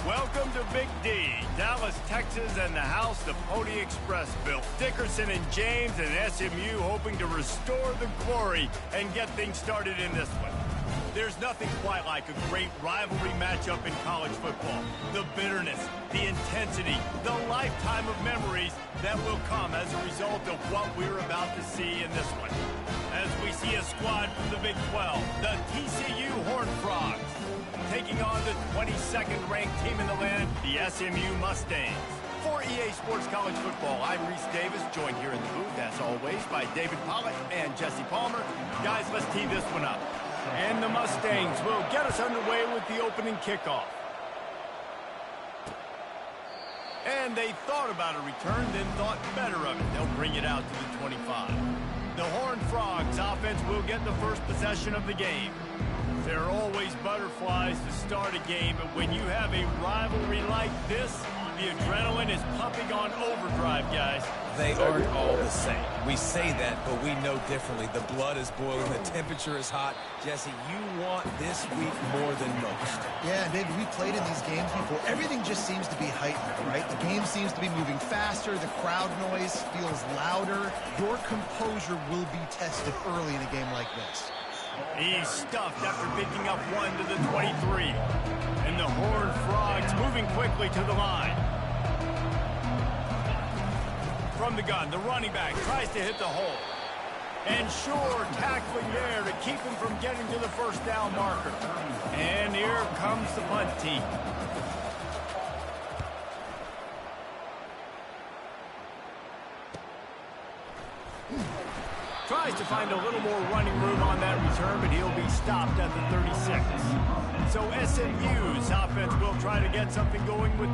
Welcome to Big D, Dallas, Texas, and the house the Pony Express built. Dickerson and James and SMU hoping to restore the glory and get things started in this one. There's nothing quite like a great rivalry matchup in college football. The bitterness, the intensity, the lifetime of memories that will come as a result of what we're about to see in this one. As we see a squad from the Big 12, the TCU Horned Frogs, taking on the 22nd ranked team in the land, the SMU Mustangs. For EA Sports College Football, I'm Reese Davis, joined here in the booth, as always, by David Pollack and Jesse Palmer. Guys, let's tee this one up. And the Mustangs will get us underway with the opening kickoff. And they thought about a return, then thought better of it. They'll bring it out to the 25. The Horned Frogs offense will get the first possession of the game. There are always butterflies to start a game, but when you have a rivalry like this, the adrenaline is pumping on overdrive, guys. They aren't all the same. We say that, but we know differently. The blood is boiling, the temperature is hot. Jesse, you want this week more than most. Yeah, and David, we played in these games before. Everything just seems to be heightened, right? The game seems to be moving faster. The crowd noise feels louder. Your composure will be tested early in a game like this. He's stuffed after picking up one to the 23. And the Horned Frogs moving quickly to the line. From the gun, the running back tries to hit the hole. And sure, tackling there to keep him from getting to the first down marker. And here comes the punt team. Tries to find a little more running room on that return, but he'll be stopped at the 36. So SMU's offense will try to get something going with...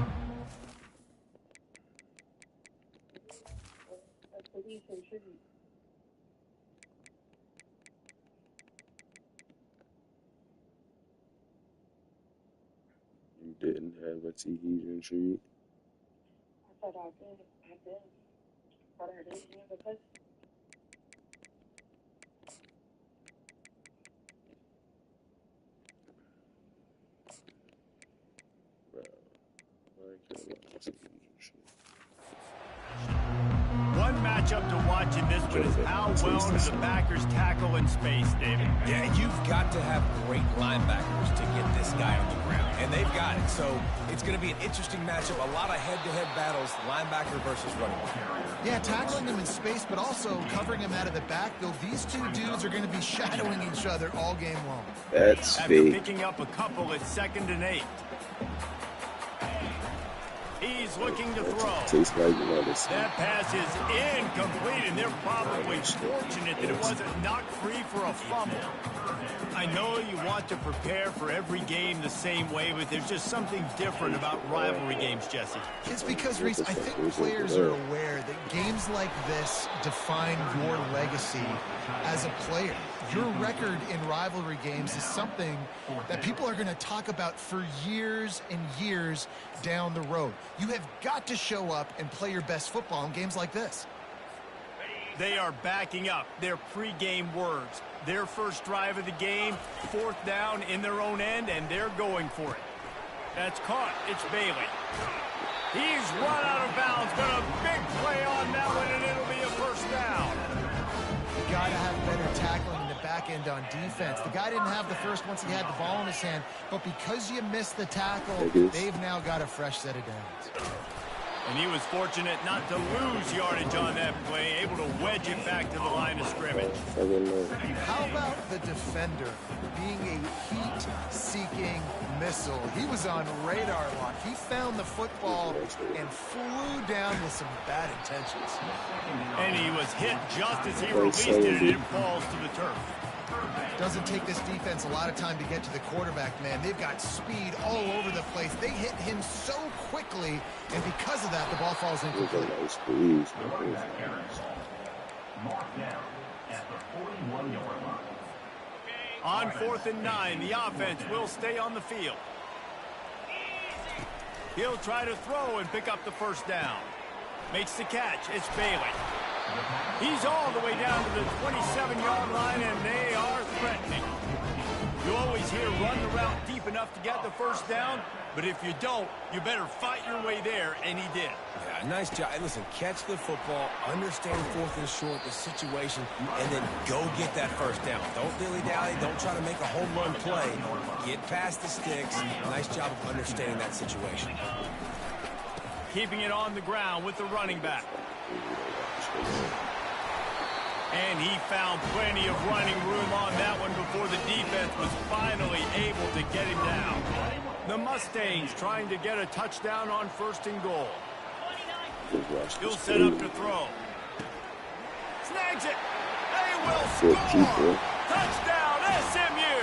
You didn't have a Tahitian treat? I thought I did. But I didn't have a place. One matchup to watch in this one is how well do the backers tackle in space, David? Yeah, you've got to have great linebackers to get this guy on the ground, and they've got it. So it's going to be an interesting matchup, a lot of head-to-head battles, linebacker versus running back. Yeah, tackling him in space, but also covering him out of the backfield. These two dudes are going to be shadowing each other all game long. That's After fake. picking up a couple at 2nd and 8. He's looking to throw. Tastes like medicine. That pass is incomplete, and they're probably fortunate that it wasn't knocked free for a fumble. I know you want to prepare for every game the same way, but there's just something different about rivalry games, Jesse. It's because, Reese, I think players are aware that games like this define your legacy as a player. Your record in rivalry games is something that people are going to talk about for years and years down the road. You have got to show up and play your best football in games like this. They are backing up their pregame words. Their first drive of the game, 4th down in their own end, and they're going for it. That's caught. It's Bailey. He's run out of bounds, but a big play on that one, and it'll be a first down. You got to have better tackling in the back end on defense. The guy didn't have the first once he had the ball in his hand, but because you missed the tackle, they've now got a fresh set of downs. And he was fortunate not to lose yardage on that play, able to wedge it back to the line of scrimmage. How about the defender being a heat-seeking missile? He was on radar lock. He found the football and flew down with some bad intentions. And he was hit just as he released it, and it falls to the turf. Doesn't take this defense a lot of time to get to the quarterback, man. They've got speed all over the place. They hit him so quickly, and because of that, the ball falls incomplete. On 4th and 9, the offense will stay on the field. He'll try to throw and pick up the first down. Makes the catch. It's Bailey. He's all the way down to the 27-yard line, and they are threatening. You always hear run the route deep enough to get the first down, but if you don't, you better fight your way there, and he did. Yeah, nice job. Hey, listen, catch the football, understand 4th and short, the situation, and then go get that first down. Don't dilly-dally. Don't try to make a home run play. Get past the sticks. Nice job of understanding that situation. Keeping it on the ground with the running back. And he found plenty of running room on that one before the defense was finally able to get him down. The Mustangs trying to get a touchdown on 1st and goal. He'll set up to throw. Snags it. They will score. Touchdown, SMU.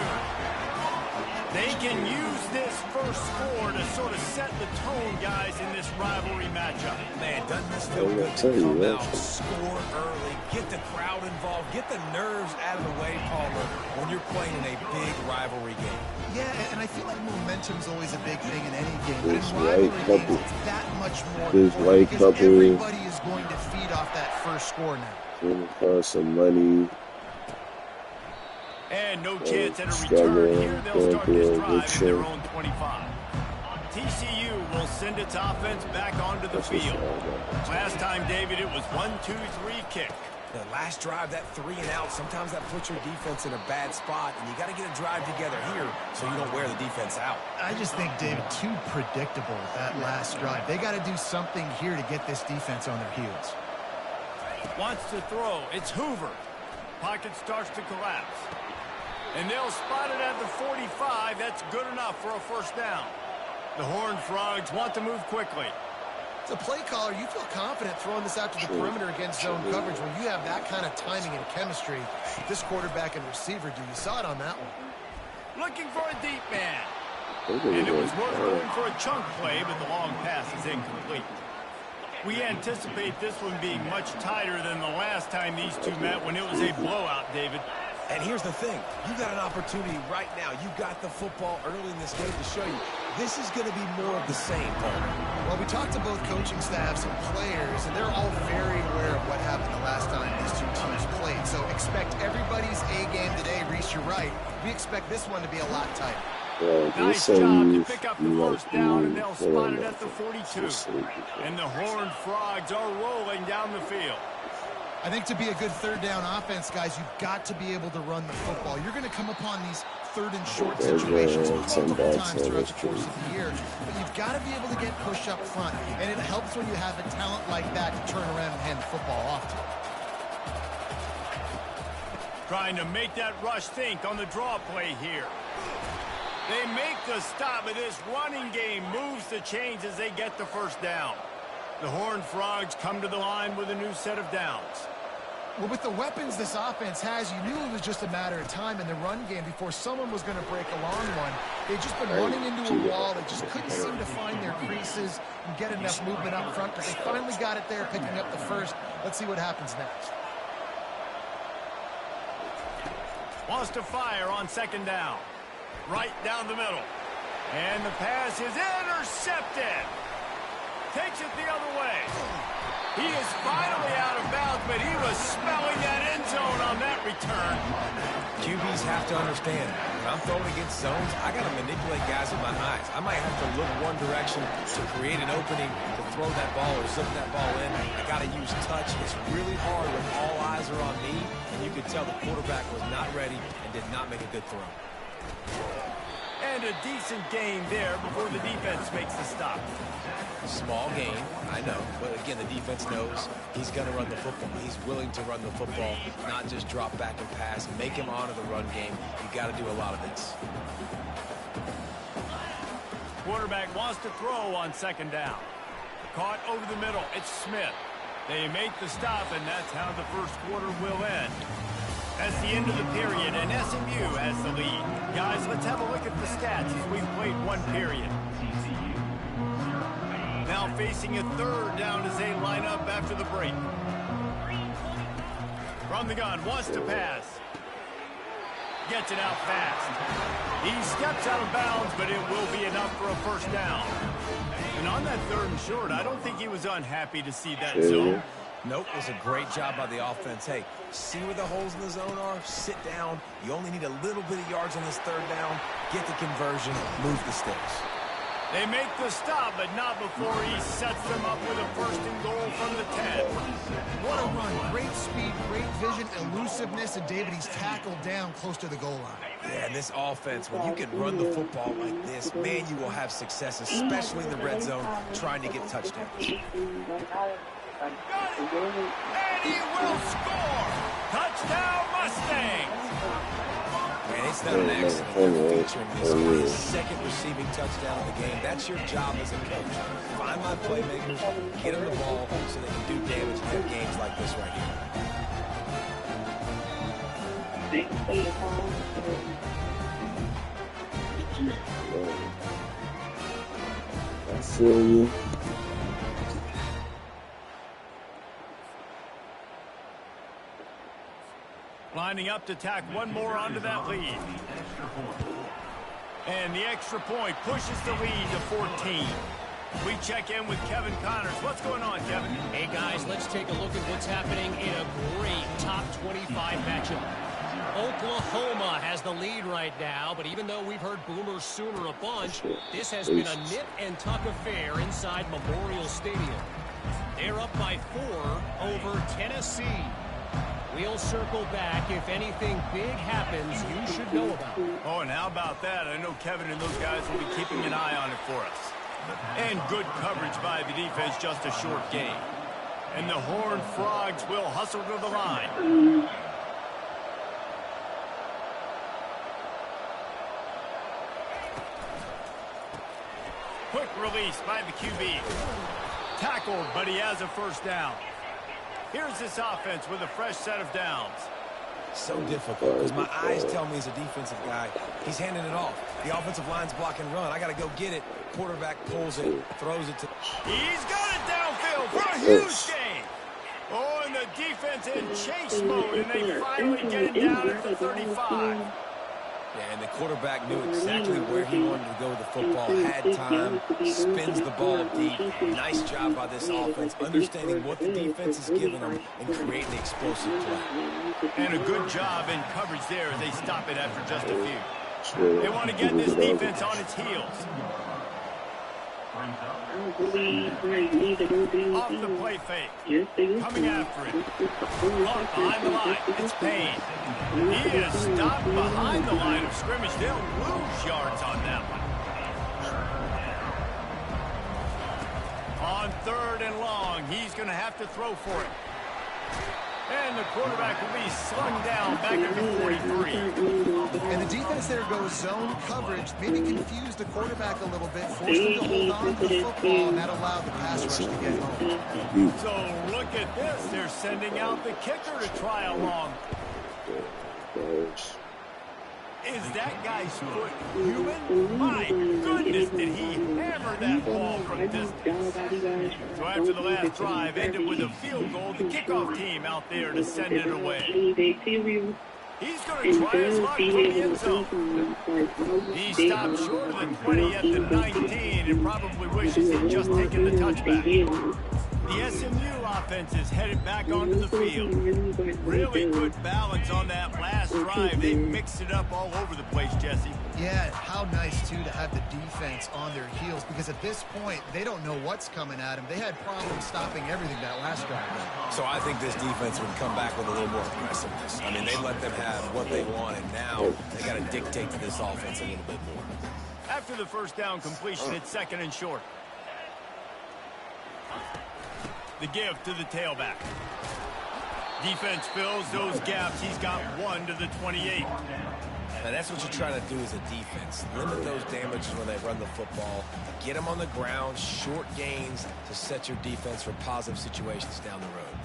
They can use this first score to sort of set the tone, guys, in this rivalry matchup. Man, doesn't this feel good to come out, score early, get the crowd involved, get the nerves out of the way, Palmer, when you're playing in a big rivalry game. Yeah, and I feel like momentum's always a big thing in any game, but in rivalry games, it's that much more important because everybody is going to feed off that first score now. Gonna cost some money. And no chance at a return here. They'll start this drive in their own 25. TCU will send its offense back onto the field. Last time, David, it was 1-2-3 kick. The last drive, that 3 and out, sometimes that puts your defense in a bad spot, and you got to get a drive together here so you don't wear the defense out. I just think, David, too predictable, that last drive. They got to do something here to get this defense on their heels. Wants to throw. It's Hoover. Pocket starts to collapse. And they'll spot it at the 45. That's good enough for a first down. The Horned Frogs want to move quickly. As a play caller, you feel confident throwing this out to the perimeter against zone coverage when you have that kind of timing and chemistry. This quarterback and receiver do. You saw it on that one. Looking for a deep man. And it was worth going for a chunk play, but the long pass is incomplete. We anticipate this one being much tighter than the last time these two met when it was a blowout, David. And here's the thing. You got an opportunity right now. You got the football early in this game to show you. This is going to be more of the same, Paul. Well, we talked to both coaching staffs and players, and they're all very aware of what happened the last time these two teams played. So expect everybody's A game today. Reese, you're right. We expect this one to be a lot tighter. Nice job to pick up the first down, and they'll spot it at the 42. And the Horned Frogs are rolling down the field. I think to be a good third down offense, guys, you've got to be able to run the football. You're going to come upon these 3rd and short situations multiple times throughout the course of the year, but you've got to be able to get push up front, and it helps when you have a talent like that to turn around and hand the football off to. Trying to make that rush think on the draw play here. They make the stop, but this running game moves the chains as they get the first down. The Horned Frogs come to the line with a new set of downs. Well, with the weapons this offense has, you knew it was just a matter of time in the run game before someone was going to break a long one. They've just been running into a wall. They just couldn't seem to find their creases and get enough movement up front, but they finally got it there, picking up the first. Let's see what happens next. Wants to fire on 2nd down. Right down the middle. And the pass is intercepted. Takes it the other way. He is finally out of bounds, but he was smelling that end zone on that return. QBs have to understand, when I'm throwing against zones, I got to manipulate guys with my eyes. I might have to look one direction to create an opening to throw that ball or zip that ball in. I got to use touch. It's really hard when all eyes are on me, and you could tell the quarterback was not ready and did not make a good throw. And a decent gain there before the defense makes the stop. Small gain, I know, but again, the defense knows he's going to run the football. He's willing to run the football, not just drop back and pass, make him honor the run game. You got to do a lot of this. Quarterback wants to throw on 2nd down. Caught over the middle. It's Smith. They make the stop, and that's how the first quarter will end. That's the end of the period, and SMU has the lead. Guys, let's have a look at the stats as we've played one period. Now facing a 3rd down as they line up after the break. From the gun, wants to pass. Gets it out fast. He steps out of bounds, but it will be enough for a first down. And on that 3rd and short, I don't think he was unhappy to see that zone. Nope, it was a great job by the offense. Hey, see where the holes in the zone are? Sit down. You only need a little bit of yards on this third down. Get the conversion, move the sticks. They make the stop, but not before he sets them up with a first and goal from the 10. What a run. Great speed, great vision, elusiveness, and David, he's tackled down close to the goal line. Yeah, and this offense, when you can run the football like this, man, you will have success, especially in the red zone, trying to get touchdowns. Got it! And he will score! Touchdown Mustangs! Man, it's not an accident they're featuring this guy. His second receiving touchdown of the game. That's your job as a coach. Find my playmakers, get them the ball so they can do damage and have games like this right here. I feel you. Lining up to tack one more onto that lead. And the extra point pushes the lead to 14. We check in with Kevin Connors. What's going on, Kevin? Hey, guys, let's take a look at what's happening in a great top 25 matchup. Oklahoma has the lead right now, but even though we've heard Boomer Sooner a bunch, this has been a nip-and-tuck affair inside Memorial Stadium. They're up by 4 over Tennessee. We'll circle back. If anything big happens, you should know about it. Oh, and how about that? I know Kevin and those guys will be keeping an eye on it for us. And good coverage by the defense, just a short gain. And the Horned Frogs will hustle to the line. Quick release by the QB. Tackled, but he has a first down. Here's this offense with a fresh set of downs. So difficult because my eyes tell me as a defensive guy, he's handing it off. The offensive line's block and run. I got to go get it. Quarterback pulls it, throws it to... He's got it downfield for a huge gain. Oh, and the defense in chase mode, and they finally get it down at the 35. Yeah, and the quarterback knew exactly where he wanted to go with the football, had time, spins the ball deep. Nice job by this offense, understanding what the defense is giving them and creating the explosive play. And a good job in coverage there as they stop it after just a few. They want to get this defense on its heels. Off the play fake. Coming after it. Caught behind the line. It's Payne. He is stopped behind the line of scrimmage. They'll lose yards on that one. On 3rd and long, he's going to have to throw for it. And the quarterback will be slung down back at the 43. And the defense there goes zone coverage, maybe confused the quarterback a little bit, forced him to hold on to the football, and that allowed the pass rush to get home. So look at this. They're sending out the kicker to try along. Is that guy's foot human? My goodness, did he hammer that ball from distance. So after the last drive ended with a field goal, the kickoff team out there to send it away. He's going to try his luck from the end zone. He stopped short of the 20 at the 19 and probably wishes he'd just taken the touchback. The SMU offense is headed back onto the field. Really good balance on that last drive. They mixed it up all over the place, Jesse. Yeah, how nice, too, to have the defense on their heels, because at this point, they don't know what's coming at them. They had problems stopping everything that last drive. So I think this defense would come back with a little more aggressiveness. I mean, they let them have what they want, and now they got to dictate to this offense a little bit more. After the first down completion, it's 2nd and short. The give to the tailback. Defense fills those gaps. He's got 1 to the 28. Now that's what you try to do as a defense. Limit those damages when they run the football. Get them on the ground, short gains to set your defense for positive situations down the road.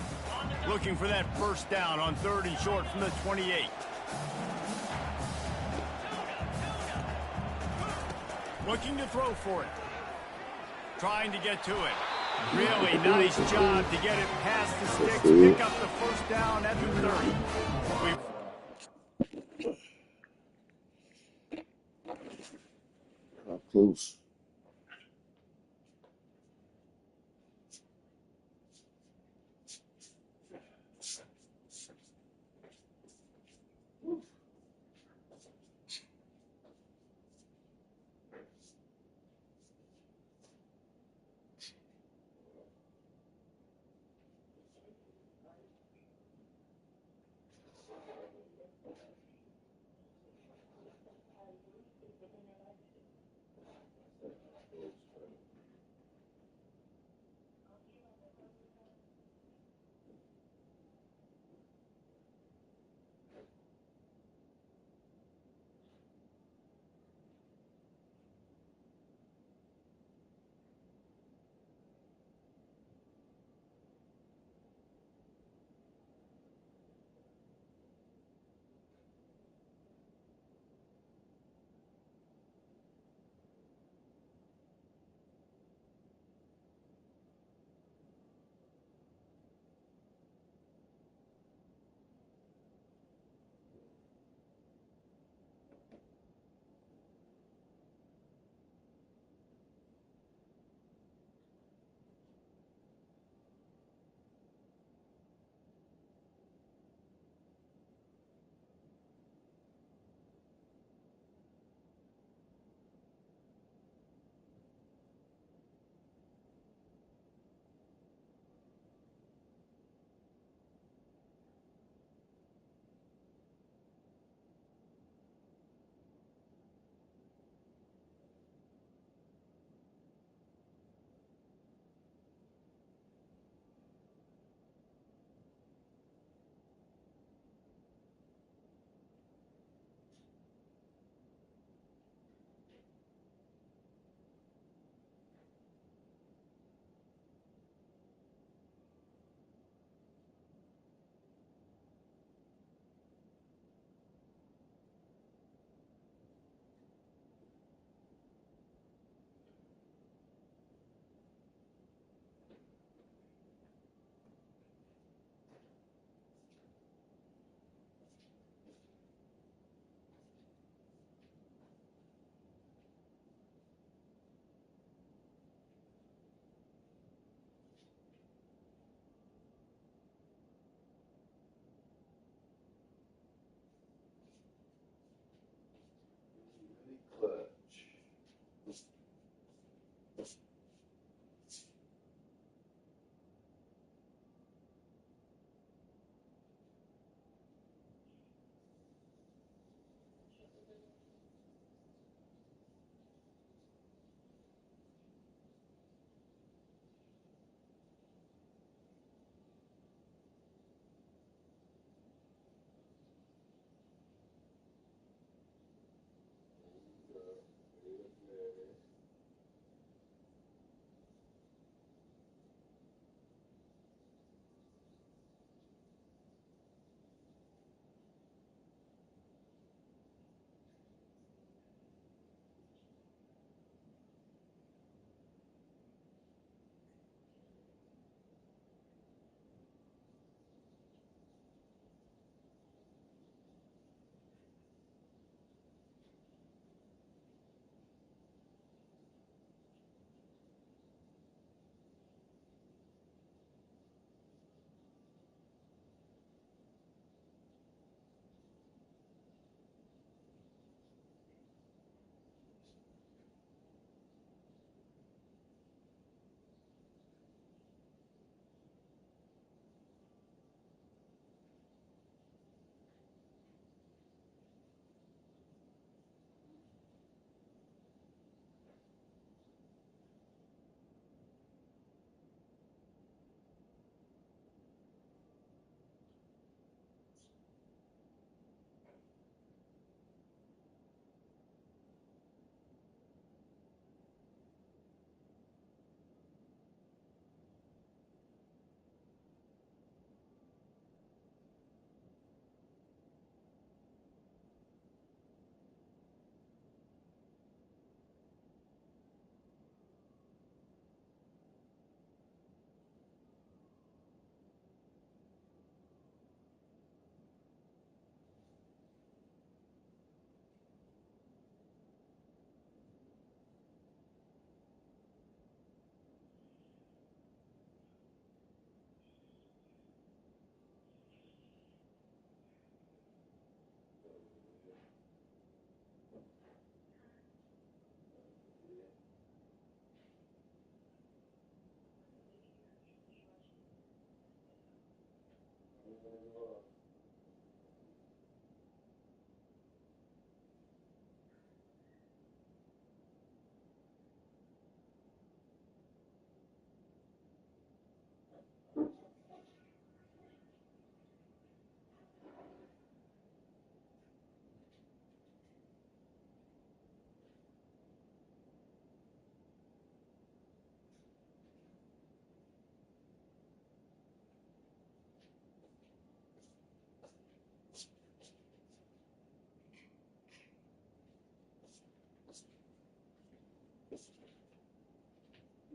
Looking for that first down on 3rd and short from the 28. Looking to throw for it. Trying to get to it. Really nice job to get it past the sticks. Pick up the first down at the 30. How close?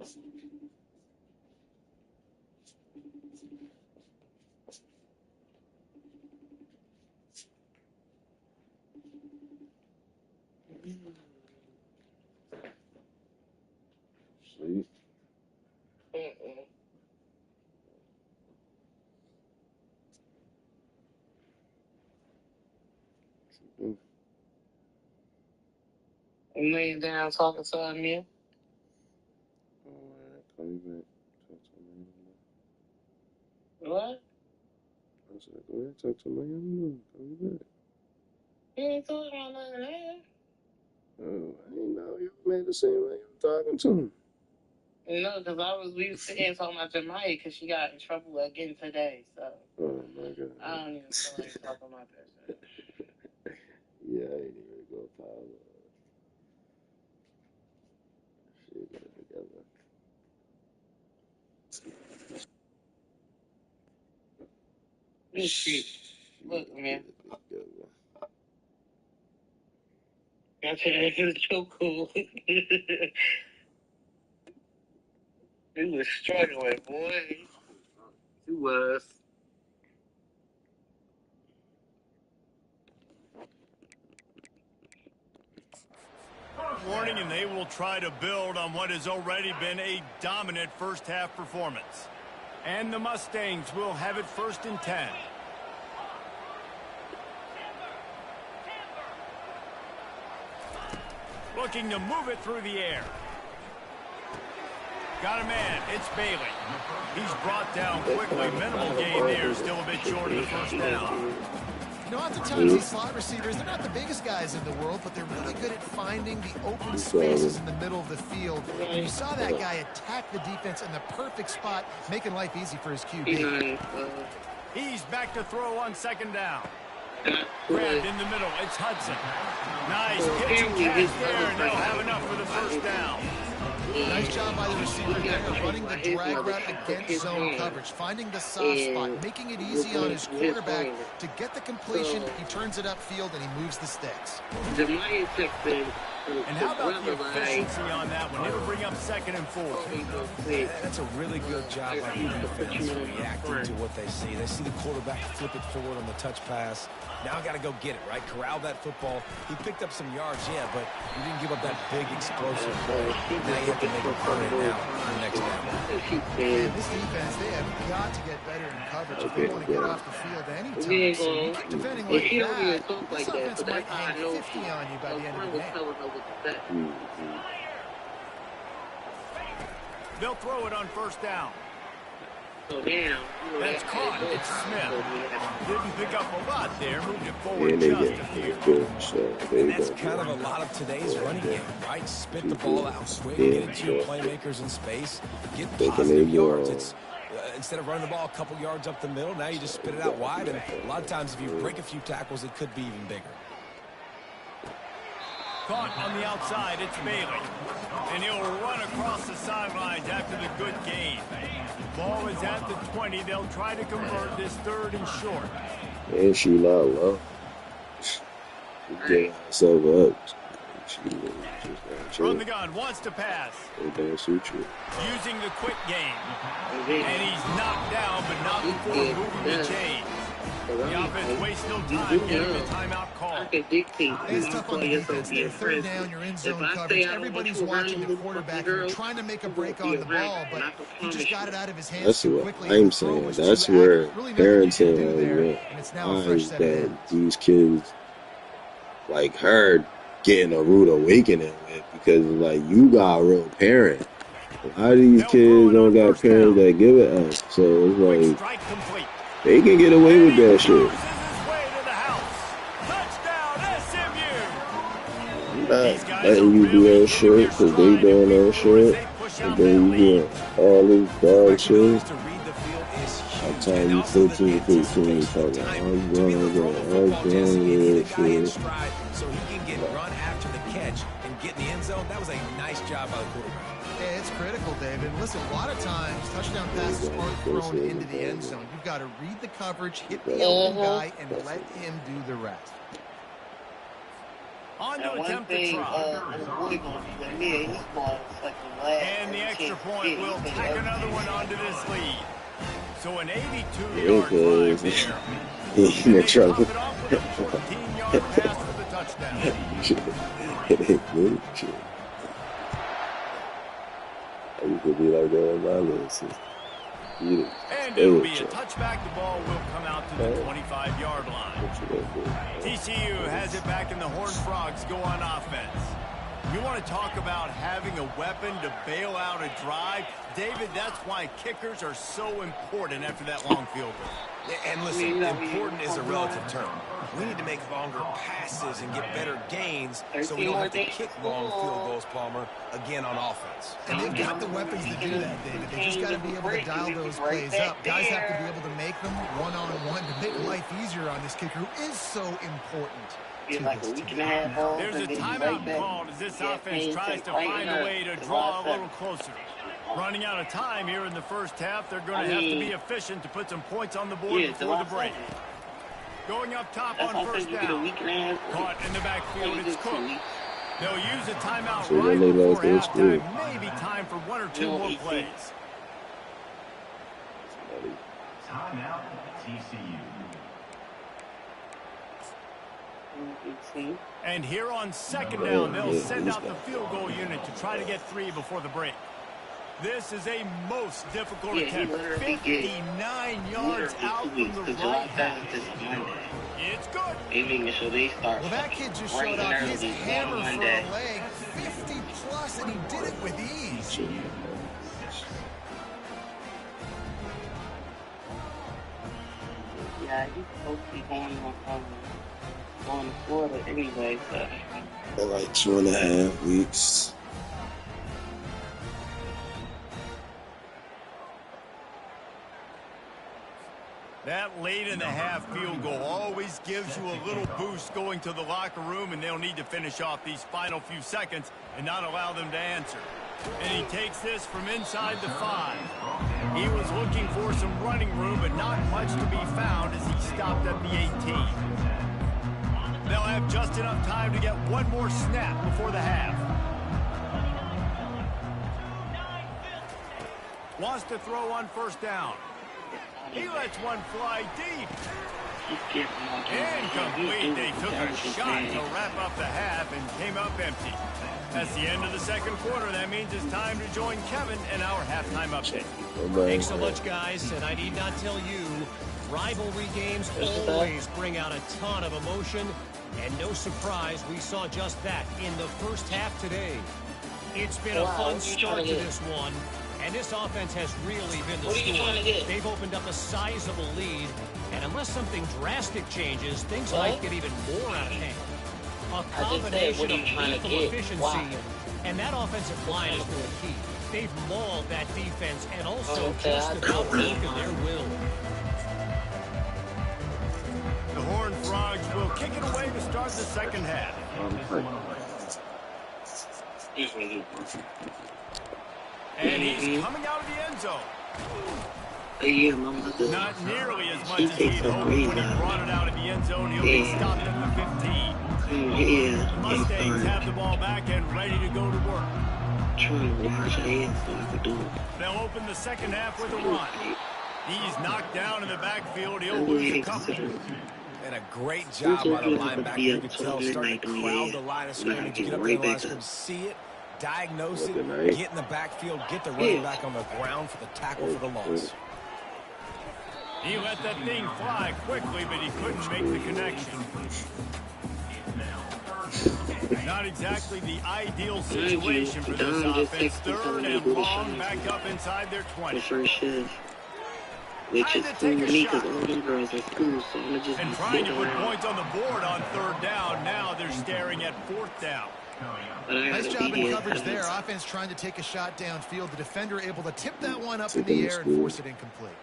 Sleep. I'm laying down talking to him, man. Alright, call me back. Talk to me. What? I said, go ahead, talk to me. Call me back. You ain't talking about nothing there. Oh, I didn't know you made it seem like you were talking to him. No, because we was sitting here talking about Jemiah because she got in trouble again today, so. Oh, my God. I don't even feel like talking about that shit. Yeah, I ain't even go pile shit got it together. Shit. Look, man. Together. I said, it's so cool. He was struggling, boy. He was. Warning, and they will try to build on what has already been a dominant first-half performance. And the Mustangs will have it 1st and 10. Looking to move it through the air. Got a man. It's Bailey. He's brought down quickly. Minimal gain there. Still a bit short of the first down. You know, oftentimes these slot receivers, they're not the biggest guys in the world, but they're really good at finding the open spaces in the middle of the field. And you saw that guy attack the defense in the perfect spot, making life easy for his QB. He's back to throw on 2nd down. Grabbed in the middle. It's Hudson. Nice catch and catch there, and they'll have enough for the first down. Nice job by the receiver there, running the drag route against zone coverage, finding the soft spot, making it easy on his quarterback to get the completion. He turns it upfield, and he moves the sticks. And how about the efficiency on that one? It'll bring up 2nd and 4. That's a really good job by the defense reacting to what they see. They see the quarterback flip it forward on the touch pass. Now I got to go get it, right? Corral that football. He picked up some yards, yeah, but he didn't give up that big explosive play. Now you have to make a play now for the next down. And this defense, they have got to get better in coverage if they want to get off the field anytime. So you keep defending like that, this offense might hang 50 on you by the end of the game. They'll throw it on 1st down. That's caught. It's Smith. Didn't pick up a lot there. Moved it forward just a few. And that's kind of a lot of today's running game, right? Spit the ball out, swing, get it to your playmakers in space, get positive yards. It's instead of running the ball a couple yards up the middle, now you just spit it out wide. And a lot of times if you break a few tackles, it could be even bigger. Caught on the outside, it's Bailey. And he'll run across the sidelines after the good gain. Ball is at the 20. They'll try to convert this 3rd and short. And she not low. Get herself up. From the gun, wants to pass. It don't suit you. Using the quick game. And he's knocked down, but not before moving the chains. The offense wastes no time getting the timeout call. It's tough on the defense there. 3rd down, you're in zone coverage. Everybody's watching the quarterback. You're trying to make a break on the ball, but he just got it out of his hands too quickly. That's what I'm saying. That's where parenting is that these kids, like her, getting a rude awakening with, because like you got a real parent. A lot of these kids don't got parents that give it us, so it's like they can get away with that shit. I'm not letting you do that shit because they doing that shit, and then you doing all this dog shit. By the time you 15, you talking, I'm going with shit. So he can get run after the catch and get in the end zone. That was a nice job by the quarterback. Yeah, it's critical, David. Listen, a lot of times touchdown passes aren't thrown into the end zone. You've got to read the coverage, hit the open guy, and let him do the rest. On to And one attempt the thing, try. boy gonna do with me, his ball is like the last. And the extra point will tack another one onto this lead. So an 82-yard Yeah, drive there. he's And in they trouble. top it off with a 14-yard pass for the touchdown. Shit. I used to be like that with my little sister. And it'll be a touchback. The ball will come out to the 25-yard line. TCU has it back, and the Horned Frogs go on offense. You want to talk about having a weapon to bail out a drive? David, that's why kickers are so important after that long field goal. And listen, important is a relative term. We need to make longer passes and get better gains so we don't have to kick long field goals, Palmer, again on offense. And they've got the weapons to do that, David. They just got to be able to dial those plays up. Guys have to be able to make them one-on-one to make life easier on this kicker, who is so important. There's a timeout called as this offense tries to find a way to draw a little closer. Running out of time here in the first half, they're going to have to be efficient to put some points on the board before the break. Going up top on first down. Caught in the backfield, it's Cook. They'll use a timeout right before halftime. Maybe time for one or two more plays. Timeout, TCU. And here on second down, they'll send out the field goal unit to try to get 3 before the break. This is a most difficult attempt. 59 yards out from the right half. It's good. Well, that kid just showed off his hammer for a leg. 50-plus, and he did it with ease. Yeah, he's supposed to be going on Florida anyway, so. For like 2.5 weeks. That late in the half field goal always gives you a little boost going to the locker room, and they'll need to finish off these final few seconds and not allow them to answer. And he takes this from inside the 5. He was looking for some running room, but not much to be found as he stopped at the 18. They'll have just enough time to get one more snap before the half. Wants to throw on first down. He lets one fly deep. Incomplete. They took a shot to wrap up the half and came up empty. That's the end of the second quarter. That means it's time to join Kevin in our halftime update. Thanks so much, guys. And I need not tell you, rivalry games always bring out a ton of emotion. And no surprise, we saw just that in the first half today. It's been a fun start to this one. And this offense has really been the story. They've opened up a sizable lead. And unless something drastic changes, things might get even more out of hand. A combination of lethal efficiency, and that offensive line has been the key. They've mauled that defense and also just about broken their will. The Horned Frogs will kick it away to start the second half. And he's coming out of the end zone. Not nearly as much as he'd hoped when he brought it out of the end zone. He'll be stopped at the 15. The Mustangs have the ball back and ready to go to work. They'll open the second half with a run. He's knocked down in the backfield. He'll lose a couple. And a great job by the linebacker. You can tell, starting to crowd the line of scrimmage, get up to the line of scrimmage, see it, diagnose it, get in the backfield, get the running back on the ground for the tackle for the loss. He let that thing fly quickly, but he couldn't make the connection. Not exactly the ideal situation for this offense. Third and long, back up inside their 20. Which is for me because all them girls are school, so I'm just and trying to put points on the board on third down. Now they're staring at fourth down. Nice job in coverage there. Offense trying to take a shot downfield. The defender able to tip that one up in the air and force it incomplete.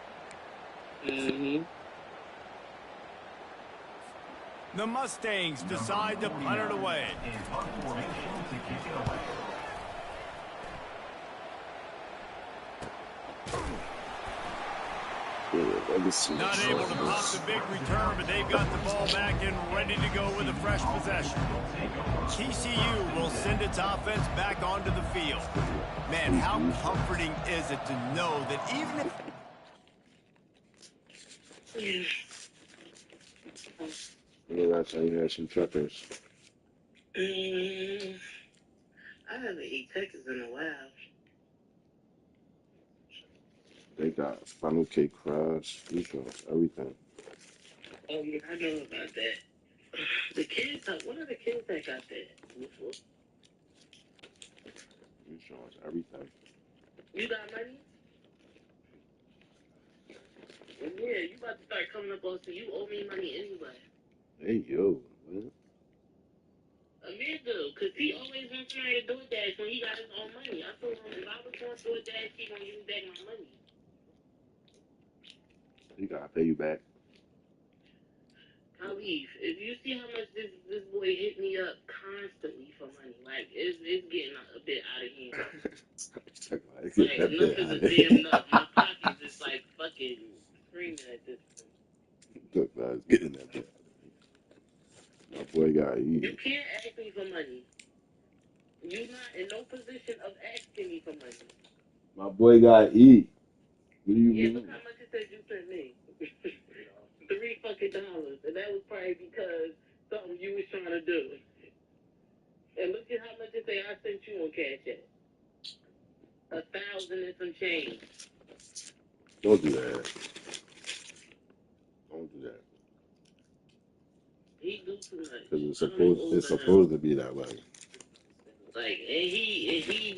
The Mustangs decide to punt it away. Not able to pop the big return, but they've got the ball back and ready to go with a fresh possession. TCU will send its offense back onto the field. Man, how comforting is it to know that even if... Yeah, that's how you had some truckers. I haven't eaten Texas in a while. They got funnel cake fries, everything. Oh, yeah, I know about that. The kids, what are the kids that got that? Everything. You got money? Yeah, you about to start coming up on, so you owe me money anyway. Hey, yo. What? Amir do, because he always wants somebody to do that when he got his own money. I told him if I was going to do that, he going to give me back my money. He got to pay you back. Khalif, if you see how much this boy hit me up constantly for money, like, it's getting a bit out of hand. Like, enough is a damn enough. My pockets is like fucking screaming at this point. Look, man, it's getting that bit out of hand. My boy got to eat. You can't ask me for money. You're not in no position of asking me for money. My boy got to eat. What do you mean? Look how much it said you sent me. $3 fucking, and that was probably because something you was trying to do. And look at how much it say I sent you on Cash App. 1,000 and some change. Don't do that. Don't do that. He do too much. Because it's supposed to be that way. Like, and he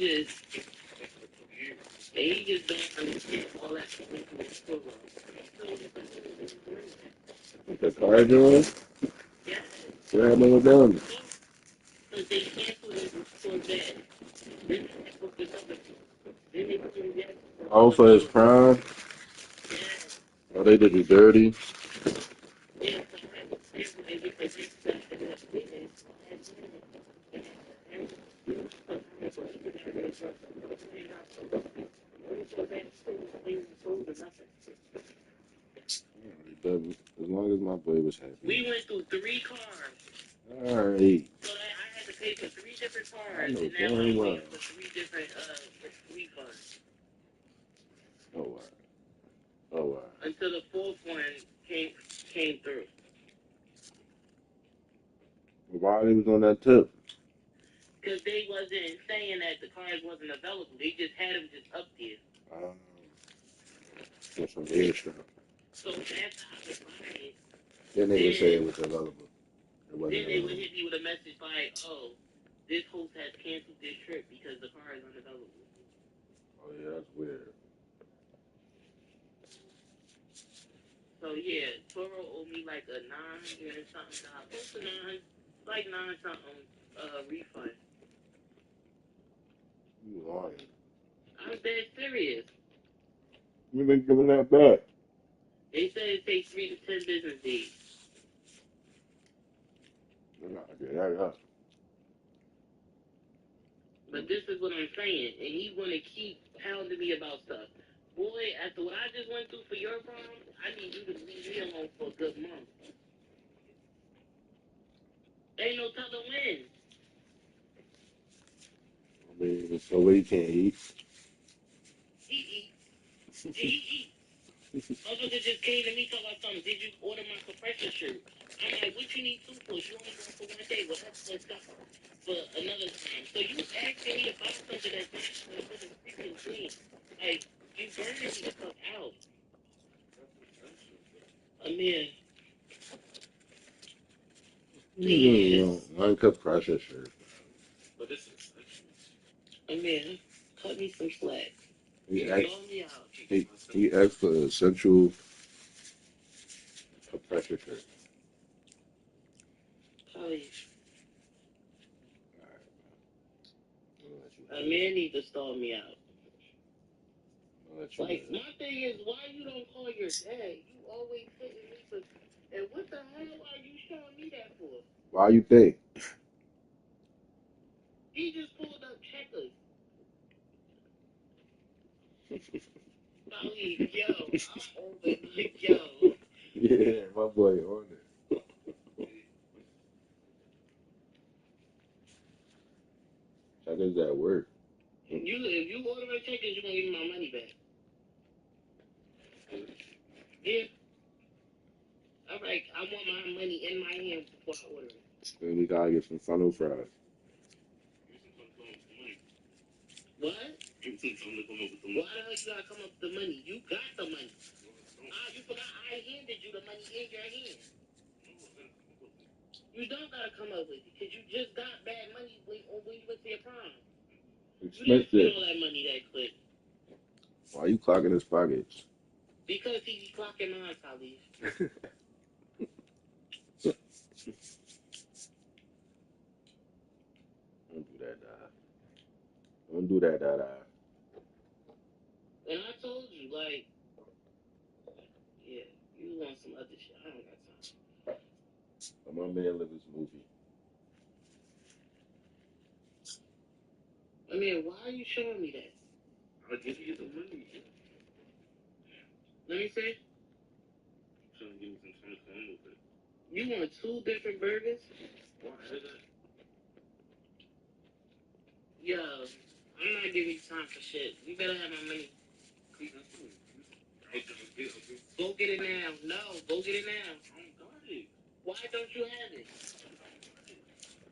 just don't understand all that. The car doing? Yeah. What happened with them? Because they canceled it before that. Then they booked another. Then they put him back. Oh, for his prime? Yeah. Oh, they did you dirty? Yeah, so I had to cancel it because they said that As long as my boy was happy. we went through 3 cars. Alright. So I had to pay for 3 different cars, I know and now I'm damn well. paying for 3 different refunds. Oh, wow. Oh, wow. Until the 4th one came through. Why they was on that tip? Because they wasn't saying that the cars wasn't available. They just had them just up there. That's some weird stuff. So after I was buying, Then they would say it was available. Then they would hit me with a message like, oh, this host has canceled this trip because the car is unavailable. Oh, yeah, that's weird. So, yeah, Toro owed me like a $9 and something, close to like $9 something refund. You lying. I'm dead serious. You been giving that back? They said it takes 3 to 10 business days. Yeah. But this is what I'm saying, and he's going to keep pounding me about stuff. Boy, after what I just went through for your problem, I need you to leave me alone for a good month. Ain't no telling when. I mean, so what you can't eat? He eats. Motherfucker just came to me talking about something. Did you order my compression shirt? I'm like, what you need 2 for? You only going for 1 day. Well, let's go for another time. So you asking me about something that's not for the freaking thing. Like, you burning me the fuck out. Amir. Please. Uncut pressure shirt. But this is Amir, cut me some slack. He Me out. asked for essential pressure shirt. Please. Amir needs to stall me out. Like, my thing is, why you don't call your dad? You always hitting me for... And what the hell are you showing me that for? Why you think? He just pulled up checkers. Yo, I'm over. Yo, boy on it. How does that work? If you order my checkers, you're gonna give me my money back. Yeah. All right. I want my money in my hand before I order it. Then we gotta get some funnel fries. What? Why the hell you gotta come up with the money? You got the money. You forgot I handed you the money in your hand. You don't gotta come up with it because you just got bad money when you went to your prom. You didn't spend all that money that quick. Why are you clocking his pockets? Because he be clocking mine, Khalif. Don't do that, Dada. Don't do that, Dada. And I told you, like, yeah, you want some other shit. I don't got time. Let my man live his movie. I mean, why are you showing me that? I'll give you the money. Let me see. Trying to give me some kind of fun with it. You want 2 different burgers? Why is that? Yo, I'm not giving you time for shit. You better have my money. Go get it now. No, go get it now. I don't got it. Why don't you have it?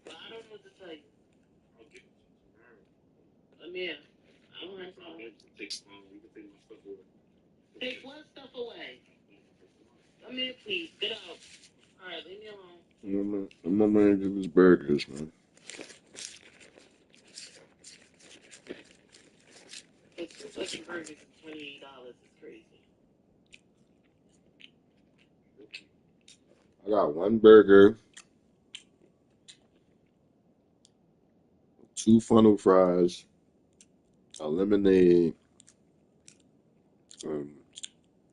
Well, I don't know what to tell you. I'll give it to you tomorrow. Amir, I don't have time. You can take my stuff away. Take what stuff away? Amir, please, get out. All right, leave me alone. My man give his burgers, man. It's fucking burgers is $28. It's crazy. I got 1 burger, 2 funnel fries, a lemonade,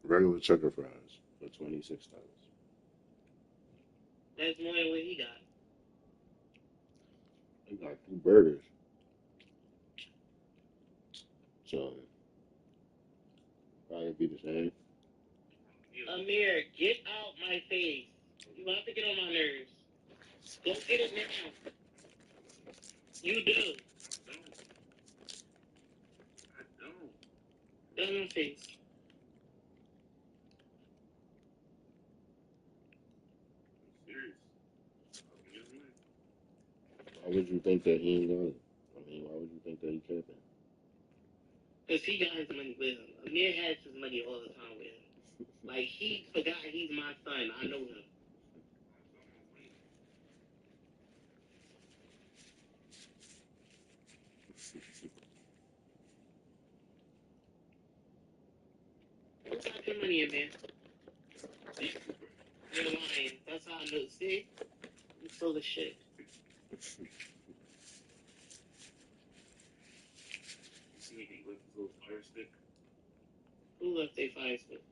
regular checker fries for $26. That's more than what he got. I got 2 burgers. So, probably be the same. Amir, get out my face. You have to get on my nerves. Go get it now. You do. I don't. Get on my face. I'm serious. Why would you think that he ain't got it? I mean, why would you think that he camping? Because he got his money with him. Amir has his money all the time with him. Like, he forgot he's my son. I know him. Who got your money in there? You're lying. That's how I know. See? You full of shit. See if he left his little fire stick? Who left their fire stick?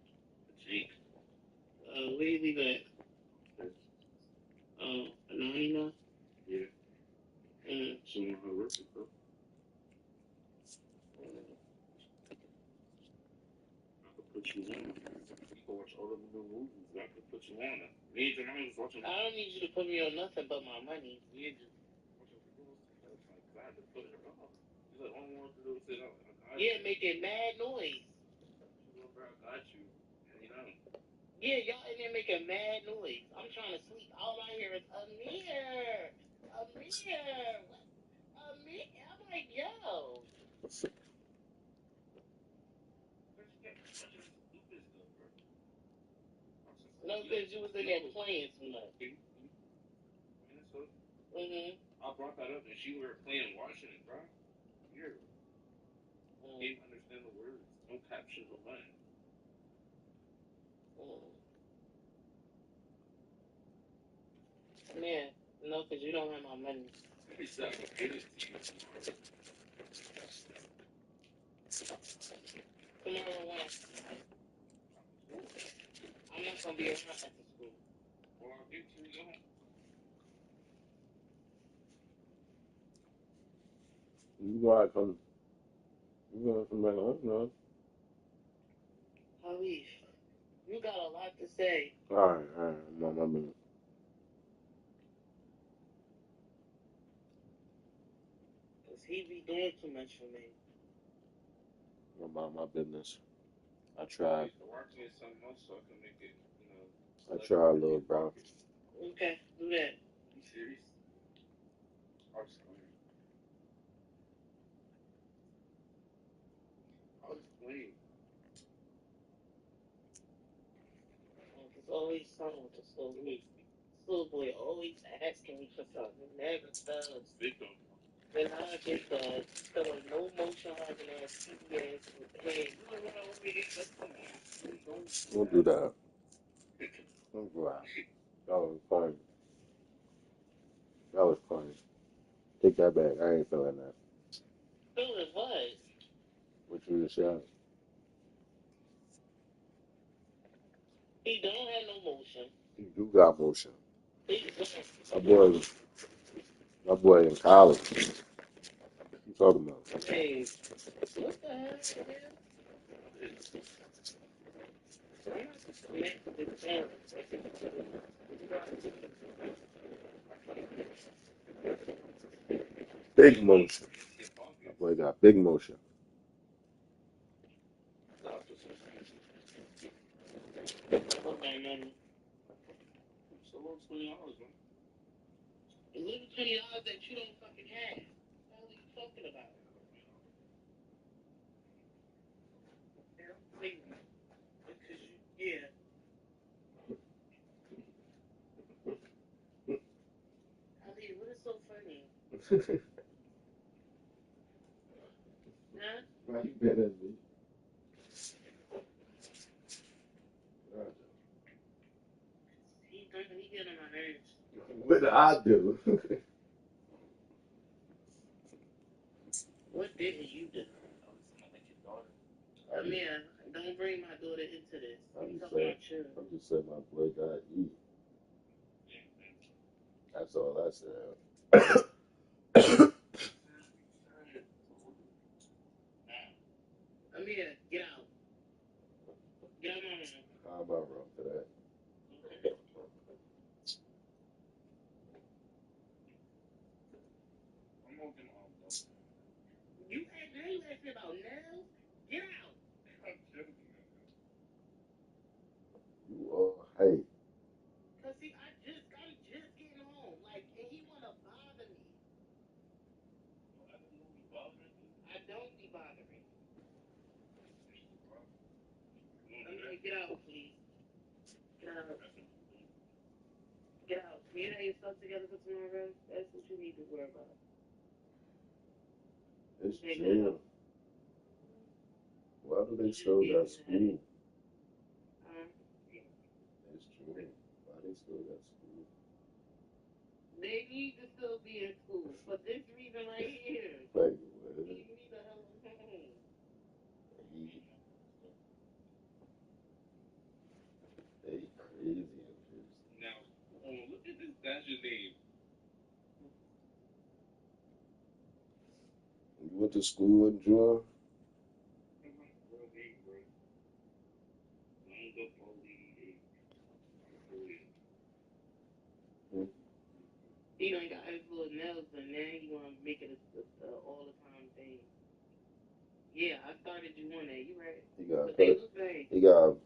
Jake. Where do you leave it at? Anonymous? Yeah. Someone who worked it, though. I could put you on. You can watch all of the new movies. I could put you on. Me and I was watching. I don't need you to put me on nothing but my money. You just watching the girls. I had to put her on. She's like, all I wanted to do was sit out. Yeah, making mad noise. I got you. You know. Yeah, y'all in there making mad noise. I'm trying to sleep. All I hear is Amir. Amir. Amir. I'm like, yo. No, because you was in there playing too much. Mm-hmm. I brought that up and she were playing Washington, bro. Here. Can't understand the words. No captions or nothing. Man, no, because you don't have my money. Tomorrow when I'm not going to be around after school. Well, I'll get to you. You gotta come. You gotta come back on, no? Khalif, You got a lot to say. All right. I'm on my minute. Because he be doing too much for me. I'm about my business. I tried. I tried, little bro. Okay, do that. You serious? I was playing. It's always something with this little boy always asking me for something. Never does. Then I get the still no motion having ass TV ass with the head. Don't do that. Don't go out. That was funny. That was funny. Take that back. I ain't feeling that. Feeling what? What you just said? He don't have no motion. You do got motion. He, My boy in college. What you talking about? hey, what the hell, man? I'm not connected to the camera. Big motion. My boy got big motion. Okay, man. So what's $20, man? A little $20 that you don't fucking have. What the hell are you talking about? Wait, because yeah. Ali, what is so funny? Huh? Why you been at me? He get on my nerves. What did I do? What didn't you do? I mean, don't bring my daughter into this. I'm talking about you. I'm just saying my boy got eat. That's all I said. Amir, get out. Get out my room. How about wrong for that? I'm walking home, though. You asking about nails? Get out. I'm joking. You all hey. Cause see, I'm just getting home. Like, and he wanna bother me. I don't know who's bothering you. I don't be bothering. Amir, get out, please. Get out. Get out. You have your stuff together for tomorrow? That's what you need to worry about. It's Okay, jail. Why do they still got school? It's true. Why they still got school? They need to still be in school for this reason right here. Like what? Leave me the hell alone. They crazy. Now, look at this. That's your name. You went to school in June? He done got his little nails done. Now he want to make it a all the time thing. Yeah, I started you on that. You right. But they look nice. He got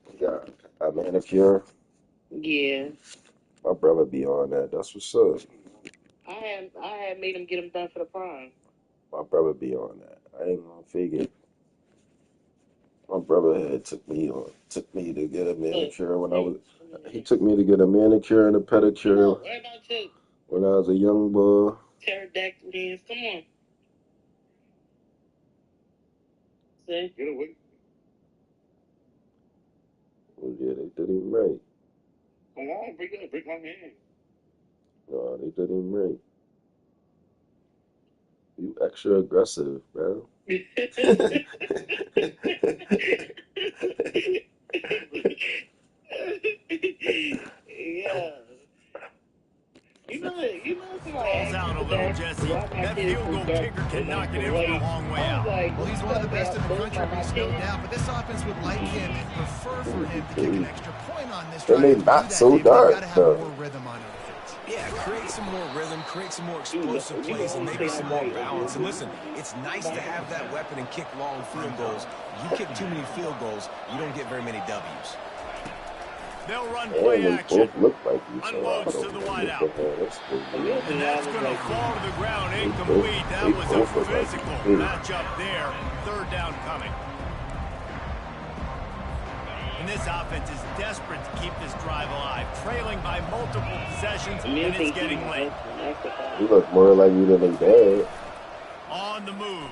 a manicure. Yeah. My brother be on that. That's what's up. I had made him get him done for the prom. My brother be on that. I ain't gonna figure. My brother had took me to get a manicure when I was. He took me to get a manicure and a pedicure What about you? when I was a young boy. Pterodactyl hands. Come on. See? Get away. Well, yeah, they did him right. Come on, break my hand. No, they did him right. You extra aggressive, bro. Yeah. Falls out a little, Jesse. That field goal kicker can knock it in from a long way out. Well, he's one of the best in the country, Reese, no doubt. But this offense would like him and prefer for him to kick an extra point on this drive. And they not so dark, got to have more rhythm on offense. Yeah, create some more rhythm, create some more explosive plays, and maybe some more balance. And listen, it's nice to have that weapon and kick long field goals. You kick too many field goals, you don't get very many W's. They'll run play action. Look like Unloads to the wideout. And that's going to fall to the ground incomplete. That was a physical matchup there. Third down coming. And this offense is desperate to keep this drive alive. Trailing by multiple possessions, and it's getting late. You look more like you than bad. On the move.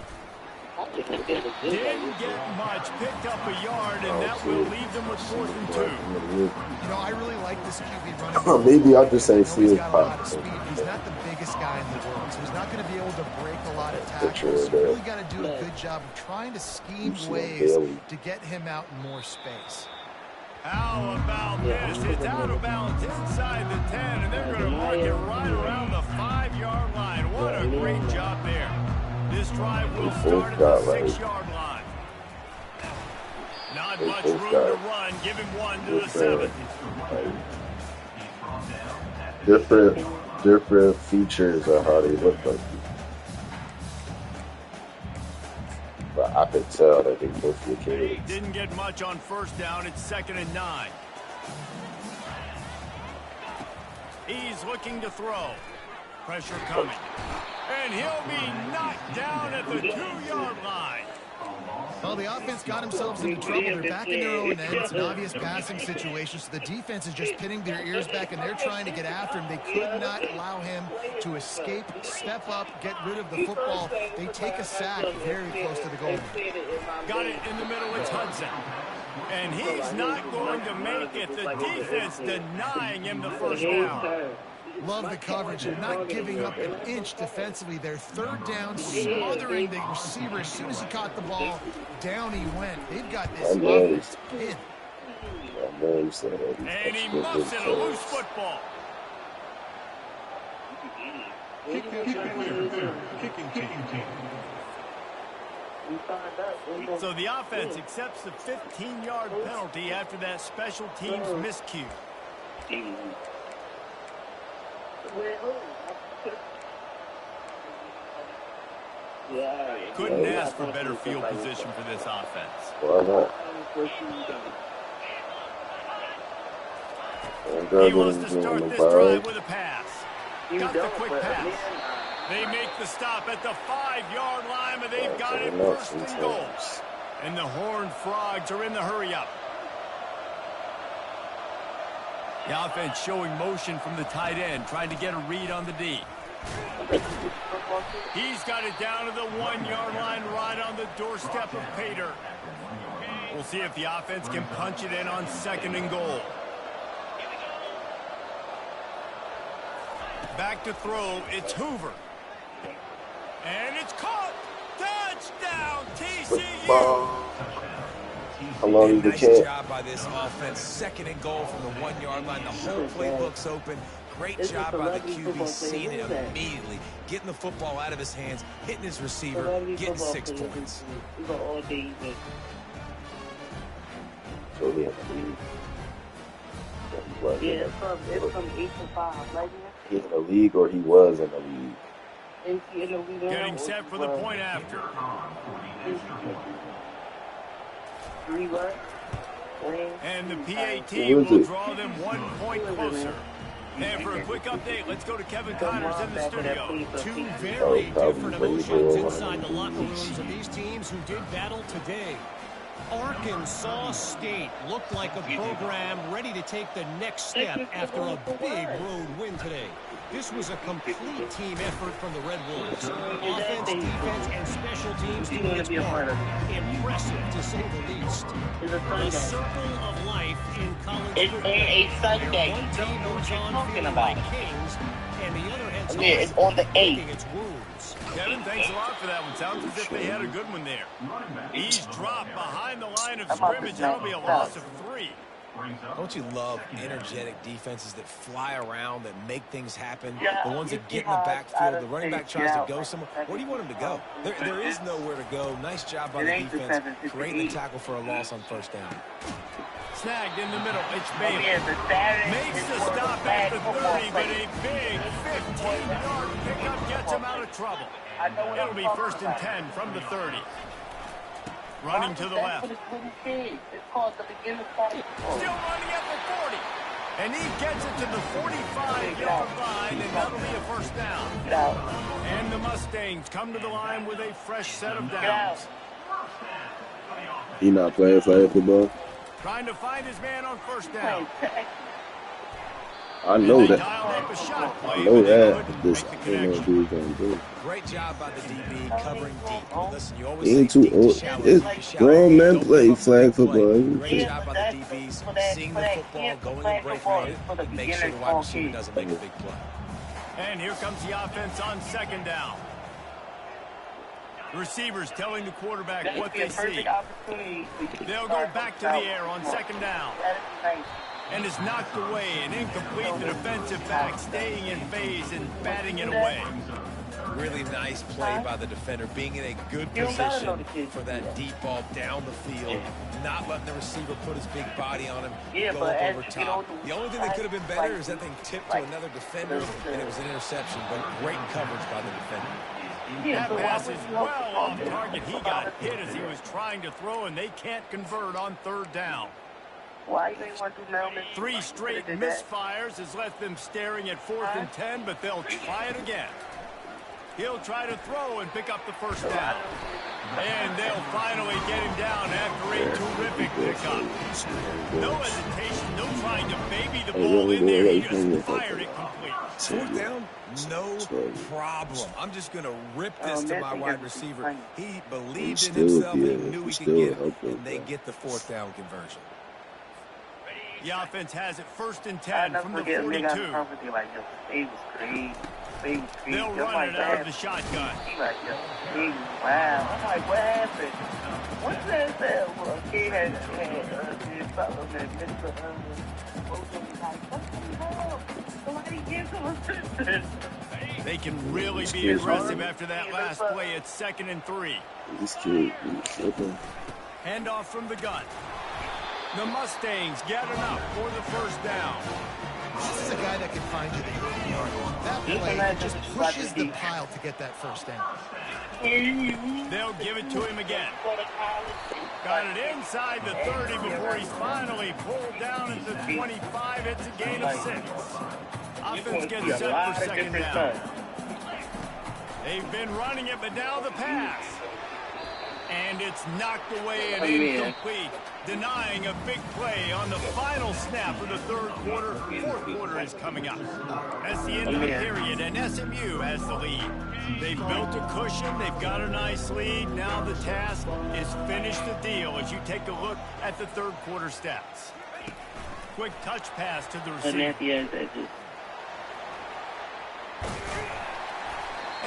Didn't get much, picked up a yard, and that will leave them with 4th and 2. You know, I really like this QB running. Maybe I'll just say see his got a lot of speed. He's not the biggest guy in the world, so he's not going to be able to break a lot of tackles. So really got to do a good job of trying to scheme ways to get him out in more space. How about this? It's out of bounds inside the 10, and they're going to mark it right around the 5-yard line. What a great job there. This drive will start at the 6-yard line. Not much room to run. Give him 1 to the 7. Different features of how they look like. But I could tell that they both were kids. Didn't get much on first down. It's 2nd and 9. He's looking to throw. Pressure coming. And he'll be knocked down at the 2-yard line. Well, the offense got themselves into trouble. They're back in their own end. It's an obvious passing situation, so the defense is just pinning their ears back, and they're trying to get after him. They could not allow him to escape, step up, get rid of the football. They take a sack very close to the goal line. Got it in the middle. It's Hudson. And he's not going to make it. The defense denying him the first down. Love the coverage and not giving up an inch defensively. Their 3rd down, smothering the receiver. As soon as he caught the ball, down he went. They've got this offense pinned. And he muffs it, a loose football. So the offense accepts the 15-yard penalty after that special teams miscue. Couldn't ask for better field position for this offense. He wants to start this drive with a pass. Got the quick pass. They make the stop at the 5-yard line, but they've got it 1st and goal. And the Horned Frogs are in the hurry-up. The offense showing motion from the tight end, trying to get a read on the D. He's got it down to the 1-yard line, right on the doorstep of Pater. We'll see if the offense can punch it in on 2nd and goal. Back to throw, it's Hoover. And it's caught! Touchdown, TCU! How long is the nice catch? job by this offense. 2nd and goal from the 1-yard line. The whole playbook's open. Great job by the QB, seeing it immediately, getting the football out of his hands, hitting his receiver, getting 6 points. It's from 8 to 5, right? He's in the league, or he was in the league. Getting set for the point after. And the PAT will draw them 1 point closer. And for a quick update, let's go to Kevin Connors in the studio. 2 very different emotions inside the locker rooms of these teams who did battle today. Arkansas State looked like a program ready to take the next step after a big road win today. This was a complete team effort from the Red Wolves. Offense, defense, and special teams doing its part. Impressive, to say the least. The circle of life in college football. It's on a Sunday. One team moves on feeling like kings, and the other heads home It's on the 8th. its wounds. Kevin, thanks a lot for that one. Sounds as if they had a good one there. He's dropped behind the line of scrimmage. That'll be a loss of 3. Don't you love energetic defenses that fly around, that make things happen? Yeah, The ones you that see get in the how backfield, the of running back state tries to down, go like, somewhere. Where do you want him to go? There is nowhere to go. Nice job by it the ain't the defense, 7, it's the creating a 8. tackle for a loss on first down. Snagged in the middle. It's Oh, Bailey. yeah, the status Makes is the for stop flag at the football 30, but players. a big 15-yard pickup gets him out of trouble. I know what It'll I'm be talking first and about. 10 from the 30. Running to the That's left. what it's really kids. It's called the beginner's flag football. Still running at the 40. And he gets it to the 45-yard line, and that'll be a first down. Get out. And the Mustangs come to the line with a fresh set of Get out. downs. He not playing flag football. Trying to find his man on first Playing down. tech. I know And they that. dialed up a shot I play, know but they that. couldn't This make the ain't no connection. dude gonna do. Great job by the DB covering deep. Listen, you always He say ain't too deep to old. shallow. It's To shallow. grown men Don't play give up the flag big play. football. Great Yeah, job but by the that's DBs, for that- seeing for the that football, kid going playing and breaking football on is it, for the and make sure the beginners wide ball receiver kids. doesn't make a big play. And here comes the offense on second down. Receivers telling the quarterback That what would be they a perfect see. opportunity. They'll go back to the air on second down. That is nice. And it's knocked away and incomplete. The defensive back staying in phase and batting it away. Really nice play by the defender, being in a good You don't gotta know position the kids for do that that. deep ball down the field, not letting the receiver put his big body on him, Yeah, go but up as over you get top. older, The only thing that could have been better is that thing tipped to like, another defender, and it was an interception, but great coverage by the defender. Yeah, That so why pass would is you help well the off ball? target. He got hit as he was trying to throw, and they can't convert on third down. Why you ain't want to do Melvin? 3 straight misfires has left them staring at 4th and 10, but they'll try it again. He'll try to throw and pick up the first down. And they'll finally get him down after a terrific pickup. No hesitation, no trying to baby the ball in there. He just fired it complete. Fourth down, no problem. I'm just going to rip this to my wide receiver. He believed in himself. He knew he could get it, and they get the fourth down conversion. The offense has it first and 10 from the 42. They'll run it out of the shotgun. Wow. I'm like, what happened? What's that? Well, he had his fellow that Mr. was like, what the hell? Somebody give him assistance. They can really be aggressive after that last play. It's 2nd and 3. This kid, Handoff from the gun. The Mustangs get enough for the first down. This is a guy that can find you the 30 yardage. That play just pushes the pile to get that first down. They'll give it to him again. Got it inside the 30 before he's finally pulled down at the 25. It's a gain of 6. Offense gets set for second down. They've been running it, but now the pass. And it's knocked away and incomplete, denying a big play on the final snap of the third quarter. Fourth quarter is coming up. That's the end of the period, and SMU has the lead. They've built a cushion. They've got a nice lead. Now the task is finish the deal as you take a look at the third quarter stats. Quick touch pass to the receiver.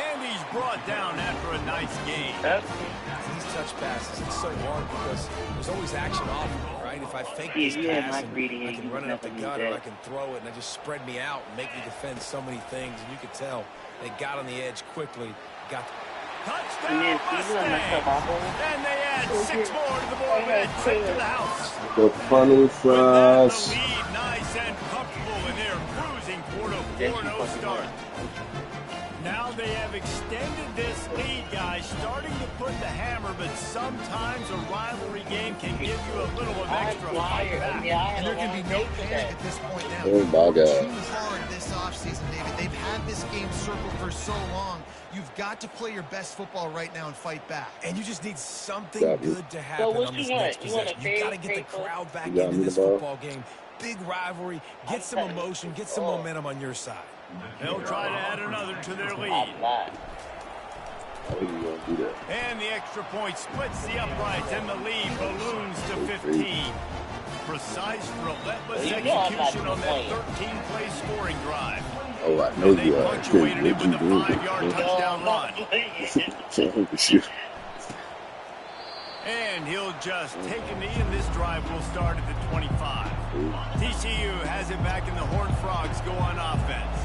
And he's brought down after a nice game. These touch passes, it's so hard because there's always action off of it, right? If I fake this pass, and I can run it up the gut, or I can throw it, and I just spread me out and make me defend so many things. And you could tell they got on the edge quickly. Got touchdown, Mustangs! And they add 6 more to the board with a trip to the house. The funny fries. The lead nice and comfortable, and they're cruising toward a 4-0 start. Now they have extended this lead, guys, starting to put the hammer, but sometimes a rivalry game can give you a little of extra fight back. And there can be no panic at this point now. Oh, my God. Too hard this offseason, David. They've had this game circled for so long. You've got to play your best football right now and fight back. And you just need something good to happen on this next possession. You got to get the crowd back into this football game. Big rivalry. Get some emotion. Get some momentum on your side. They'll try to add another to their lead. And the extra point splits the uprights, and the lead balloons to 15. Precise, relentless execution on that 13-play scoring drive. Oh, I know you are. Punctuated it with a 5-yard touchdown run. And he'll just take a knee, and this drive will start at the 25. TCU has it back, and the Horned Frogs go on offense.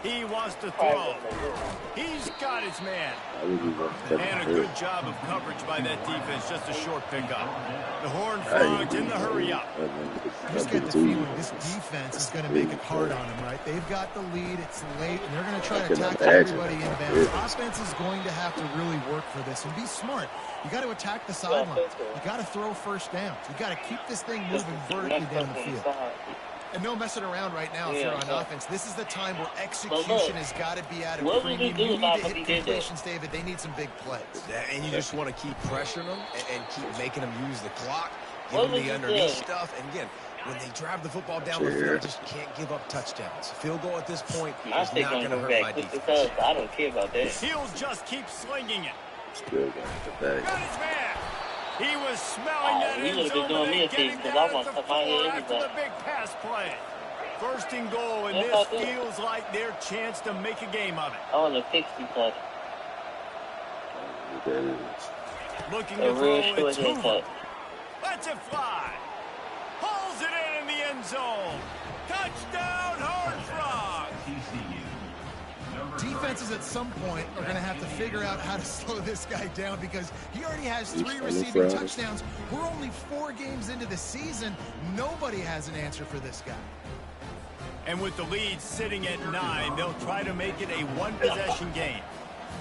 He wants to throw. He's got his man. And a good job of coverage by that defense. Just a short pickup. The Horned Frogs in the hurry up. I just get the feeling this defense is going to make it hard on them, right? They've got the lead. It's late, and they're going to try to tackle everybody inbounds. Offense is going to have to really work for this and be smart. You got to attack the sidelines. You got to throw first downs. You got to keep this thing moving vertically down the field. And no messing around right now if you're on offense. This is the time where execution has got to be at a premium. You need to hit completions, David. They need some big plays. And you just want to keep pressuring them and keep making them use the clock, give them the underneath stuff. And again, when they drive the football down the field, just can't give up touchdowns. Field goal at this point is not going to hurt my defense. I don't care about that. He'll just keep slinging it. Still got the back. Got his man. He was smelling that he end would have been zone doing me a and getting favor because down I want at to the cut my floor head after the anyway. big pass play. First and goal, and this feels like their chance to make a game of it. I want to fix you, cut. Looking A to real throw, short it's Hoover. haircut. Lets it fly. Pulls it in the end zone. Touchdown, Horned Frogs. Defenses at some point are going to have to figure out how to slow this guy down because he already has 3 receiving touchdowns. We're only 4 games into the season. Nobody has an answer for this guy. And with the lead sitting at 9, they'll try to make it a one-possession game.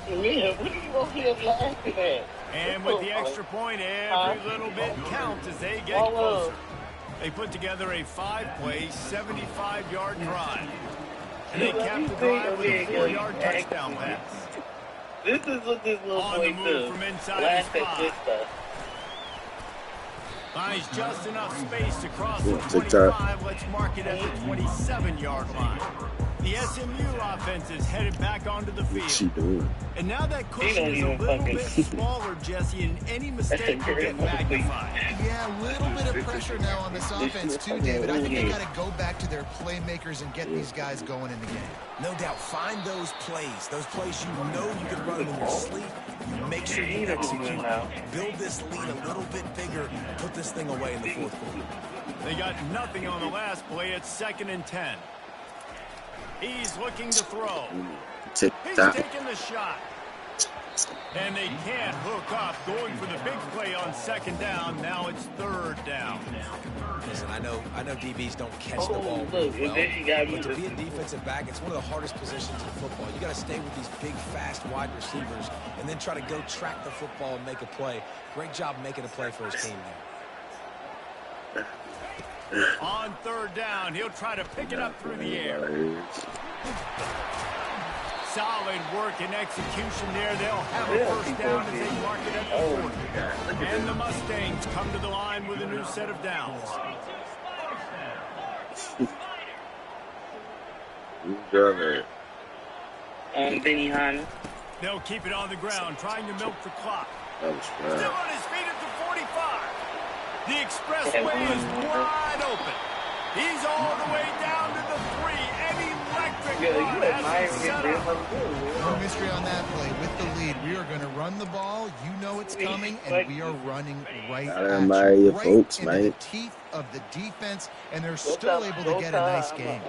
Yeah, what are you over here laughing at? And with the extra point, every little bit counts as they get closer. They put together a 5-play, 75-yard drive. And they capped the drive with a 4-yard touchdown pass. This is what this little On boy the move does. from inside Laugh his at this spot. stuff. Finds just enough space to cross the TikTok. 25. Let's mark it at the 27-yard line. The SMU offense is headed back onto the What's she field. doing? And now that cushion is a little bit smaller, Jesse, and any mistake will get magnified. Yeah, a little bit of pressure now on this offense too, David. I think they got to go back to their playmakers and get these guys going in the game. No doubt, find those plays you know you can run them in your sleep. You make sure you execute, build this lead a little bit bigger, put this thing away in the fourth quarter. They got nothing on the last play. It's 2nd and 10. He's looking to throw. He's TikTok. taking the shot. And they can't hook up. Going for the big play on 2nd down. Now it's 3rd down. Listen, I know DBs don't catch the ball really well, but to be a defensive back, it's one of the hardest positions in football. You got to stay with these big, fast wide receivers and then try to go track the football and make a play. Great job making a play for his team there. On 3rd down, he'll try to pick it up through the air. Solid work and execution there. They'll have a first down as they mark it at the 40. And the Mustangs come to the line with a new set of downs. Benny Hanna. They'll keep it on the ground, trying to milk the clock. That was Still fine. on his feet at the 45. The expressway is wide open. He's all the way down to the 3. An electric run has it set up. No mystery on that play. With the lead, we are going to run the ball. You know it's coming, and we are running right Gotta at admire you, your right folks, into man. the teeth of the defense, and they're still able to get a nice game.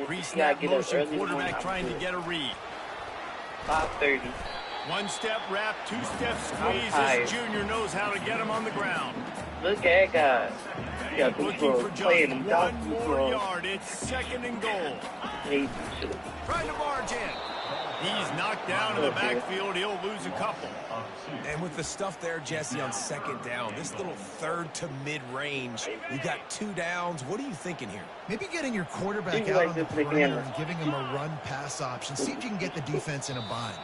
Pre-snap motion quarterback trying to get a read. 5:30. One-step wrap, two-step squeeze. This junior knows how to get him on the ground. Look at guys. You got Looking for just playing them one down more yard. It's 2nd and goal. Trying to barge in. He's knocked down in the backfield. He'll lose a couple. And with the stuff there, Jesse, on 2nd down, this little 3rd to mid-range, you got 2 downs. What are you thinking here? Maybe getting your quarterback out on the perimeter and giving him a run-pass option. See if you can get the defense in a bind.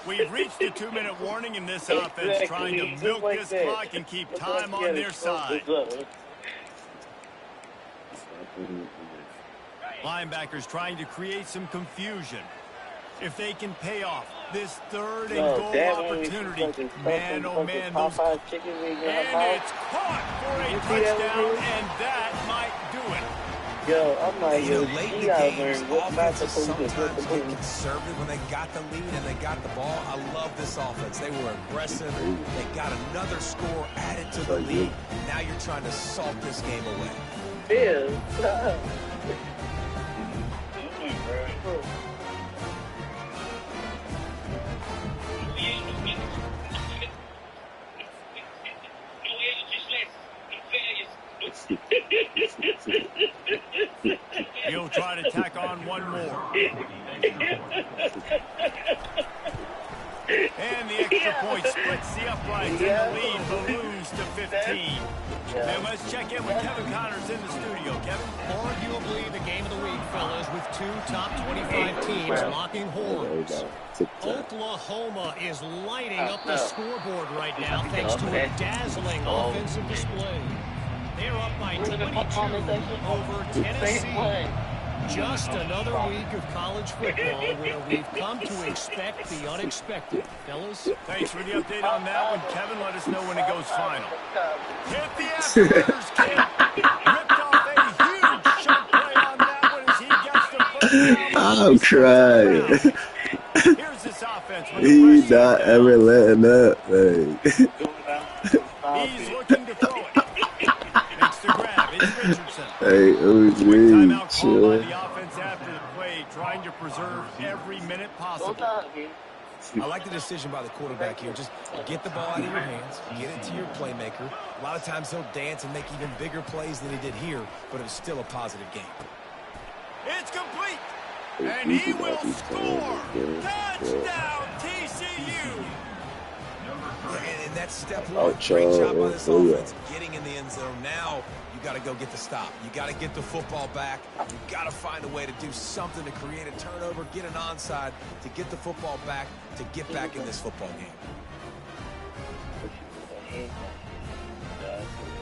We've reached the 2-minute warning, and this offense trying to milk this clock and keep time on their side. Linebackers trying to create some confusion. If they can pay off this 3rd and goal opportunity, man, oh man, those... And it's caught for a touchdown, and that might do it. Yo, I'm like, You know, yo, late in she the gotta games, learn what not offenses supposed to do, what sometimes to get do. conservative when they got the lead and they got the ball. I love this offense. They were aggressive. They got another score added to the lead. Now you're trying to salt this game away. Yeah. He'll try to tack on one more. And the extra point splits the uprights, and the lead balloons to 15. Now let's check in with Kevin Connors in the studio. Kevin? Arguably the game of the week, fellas, with two top 25 teams locking horns. Oklahoma is lighting up the scoreboard right now thanks to a dazzling offensive display. They're up by 22 over Tennessee. Just another week of college football where we've come to expect the unexpected. Fellas? Thanks for the update on that one, Kevin. Let us know when it goes final. Hit the afterburners, kid. Ripped off a huge shot play on that one as he gets the first down. I'm crying. Here's this offense. He not ever letting up, man. He's looking to throw it. Makes the grab. It's Richardson. Hey, Quick timeout OG, called by chill. the offense after the play, trying to preserve every minute possible. I like the decision by the quarterback here. Just get the ball out of your hands, get it to your playmaker. A lot of times he'll dance and make even bigger plays than he did here, but it was still a positive game. It's complete. And he will score. Touchdown, TCU. And that's step one. Great job by this offense, getting in the end zone. Now you got to go get the stop. You got to get the football back. You got to find a way to do something to create a turnover, get an onside, to get the football back, to get back in this football game.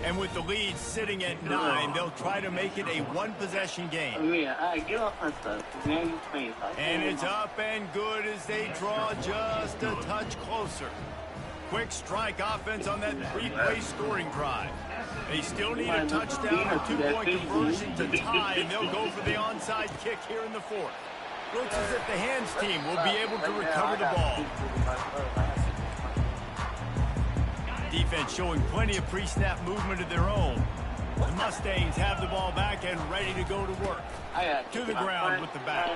And with the lead sitting at 9, they'll try to make it a one-possession game. And it's up and good as they draw just a touch closer. Quick strike offense on that three-play scoring drive. They still need a touchdown or two-point conversion to tie, and they'll go for the onside kick here in the fourth. Looks as if the hands team will be able to recover the ball. Defense showing plenty of pre-snap movement of their own. The Mustangs have the ball back and ready to go to work. To the ground with the back.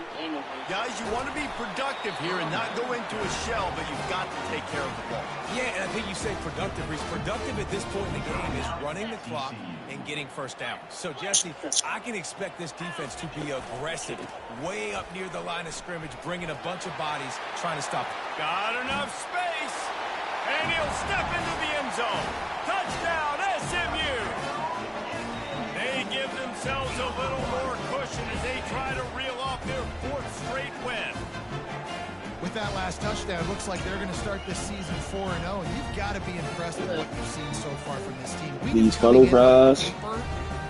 Guys, you want to be productive here and not go into a shell, but you've got to take care of the ball. Yeah, and I think you say productive. Reese. Productive at this point in the game is running the clock and getting first down. So, Jesse, I can expect this defense to be aggressive, way up near the line of scrimmage, bringing a bunch of bodies, trying to stop it. Got enough space, and he'll step into the end zone. Touchdown, SMU! They give themselves a little more cushion as they try to reel off their fourth straight win. With that last touchdown, looks like they're going to start this season 4-0. And you've got to be impressed with what you've seen so far from this team. These funnel fries.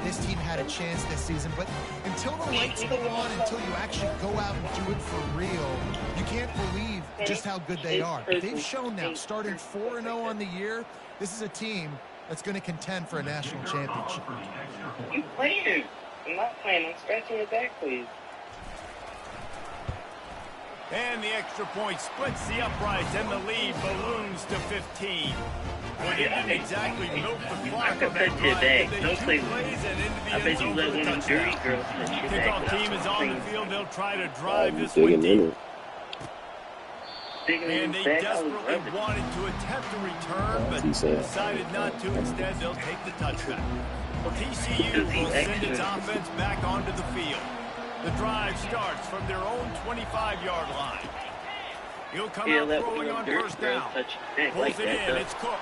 This team had a chance this season, but until the lights go on, until you actually go out and do it for real, you can't believe just how good they are. They've shown now, starting 4-0 on the year, this is a team that's going to contend for a national championship. You playing? I'm not playing. I'm scratching your back, please. And the extra point splits the uprights, and the lead balloons to 15. Well, they didn't exactly milk the clock on that drive. They two plays and into the end zone for the touchdown. Kickoff team is on the field. They'll try to drive this one deep. And they desperately wanted to attempt a return, but decided not to. Instead, they'll take the touchback. TCU will send its offense back onto the field. The drive starts from their own 25-yard line. He'll come out throwing on first down. Pulls it in. It's Cook.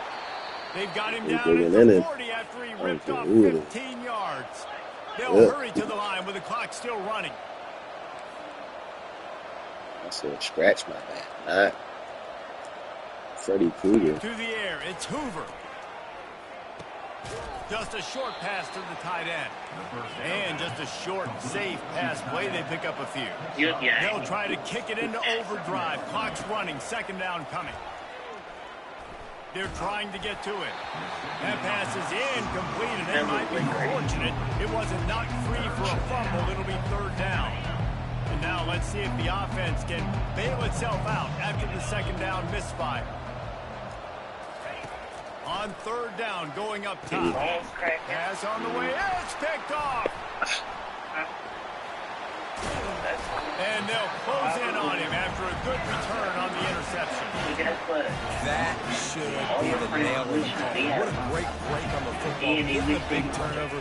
They've got him down at the 40 after he ripped off 15 yards. They'll hurry to the line with the clock still running. I said, scratch my back. All right. Freddie Krueger. To the air, it's Hoover. Just a short pass to the tight end. And just a short, safe pass play. They pick up a few. They'll try to kick it into overdrive. Clock's running. Second down coming. They're trying to get to it. That pass is incomplete, and they might be fortunate it wasn't knocked free for a fumble. It'll be third down. And now let's see if the offense can bail itself out after the second down misfire. On third down, going up top. Pass on the way. It's picked off. And they'll close in on him after a good return on the interception. That should be the nail in the coffin. What a great break on the football. Get the big turnover.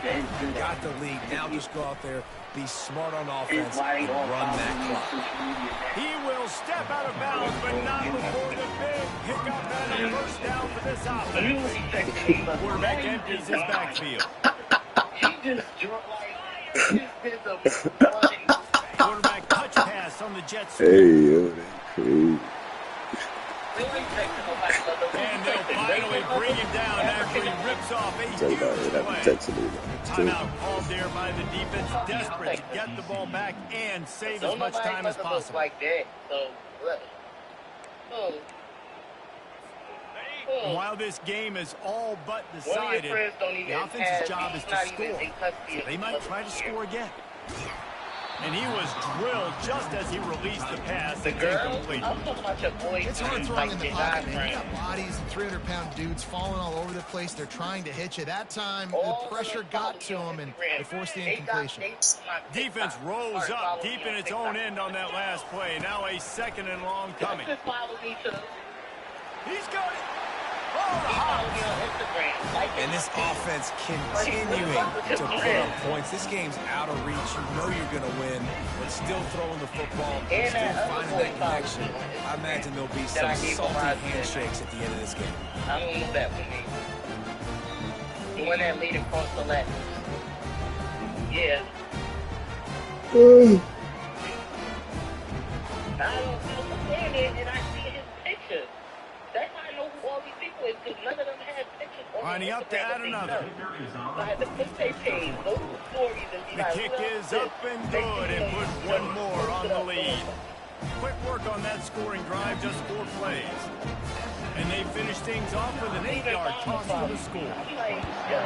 Got the lead. Now just go out there, be smart on offense, and run that clock. He will step out of bounds, but not before the big pickup and a first down for this offense. Quarterback empties his backfield. He just dropped like Quarterback touch pass on the Jets. Hey, yo, that's crazy. And they'll finally bring him down after he rips off a huge play. Timeout called there by the defense, desperate to get the ball back and save as much time as possible. Like that, so While this game is all but decided, the offense's job is to score. So they might try to score again. And he was drilled just as he released the pass. the girl, I'm talking about your boys. It's hard throwing in the pocket, man. You got bodies and 300-pound dudes falling all over the place. They're trying to hit you. That time, the pressure got to him, and they forced the incompletion. Defense rose up deep in its own end on that last play. Now a second and long coming. Just follow me too. He's got it. Follow me on Instagram. And this offense continuing to put up points. This game's out of reach. You know you're going to win, but still throwing the football, still finding that connection. I imagine there'll be some salty handshakes at the end of this game. I don't know that with me. The one that lead across the left. Yeah. I don't understand it, and I see his picture. That's how I know who all these people is, because none of them have pictures on Lining up to add another. So I had to put their page, go to the stories, and be The like, kick what is this? up and good and put one more on the lead. Quick work on that scoring drive, just 4 plays. And they finish things off with an 8-yard toss for the score. I'm like, yo.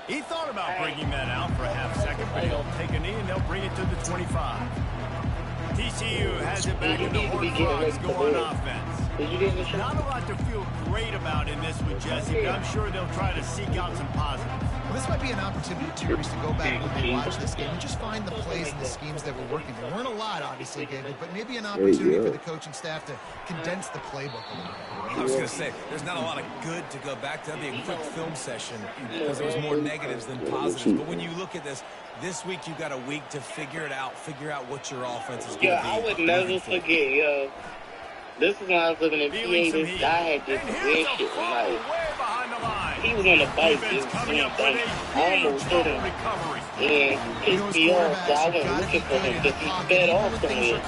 He thought about bringing that out for a half second, but he'll take a knee and they'll bring it to the 25. TCU has it back in the Horned Frogs, go on offense. Not a lot to feel great about in this with Jesse, but I'm sure they'll try to seek out some positives. Well, this might be an opportunity, too, Reese, to go back when they watch this game and just find the plays and the schemes that were working. There weren't a lot, obviously, David, but maybe an opportunity for the coaching staff to condense the playbook a little bit. I was going to say, there's not a lot of good to go back to. That'd be a quick film session because there was more negatives than positives. But when you look at this week you've got a week to figure it out, figure out what your offense is going to be. Yeah, I would never forget, yo. This is when I was looking at PA, this guy had this weird shit, like, he was on the bike, just doing things. I almost hit him, and pissed me off, so I went looking for him, because he sped off somewhere.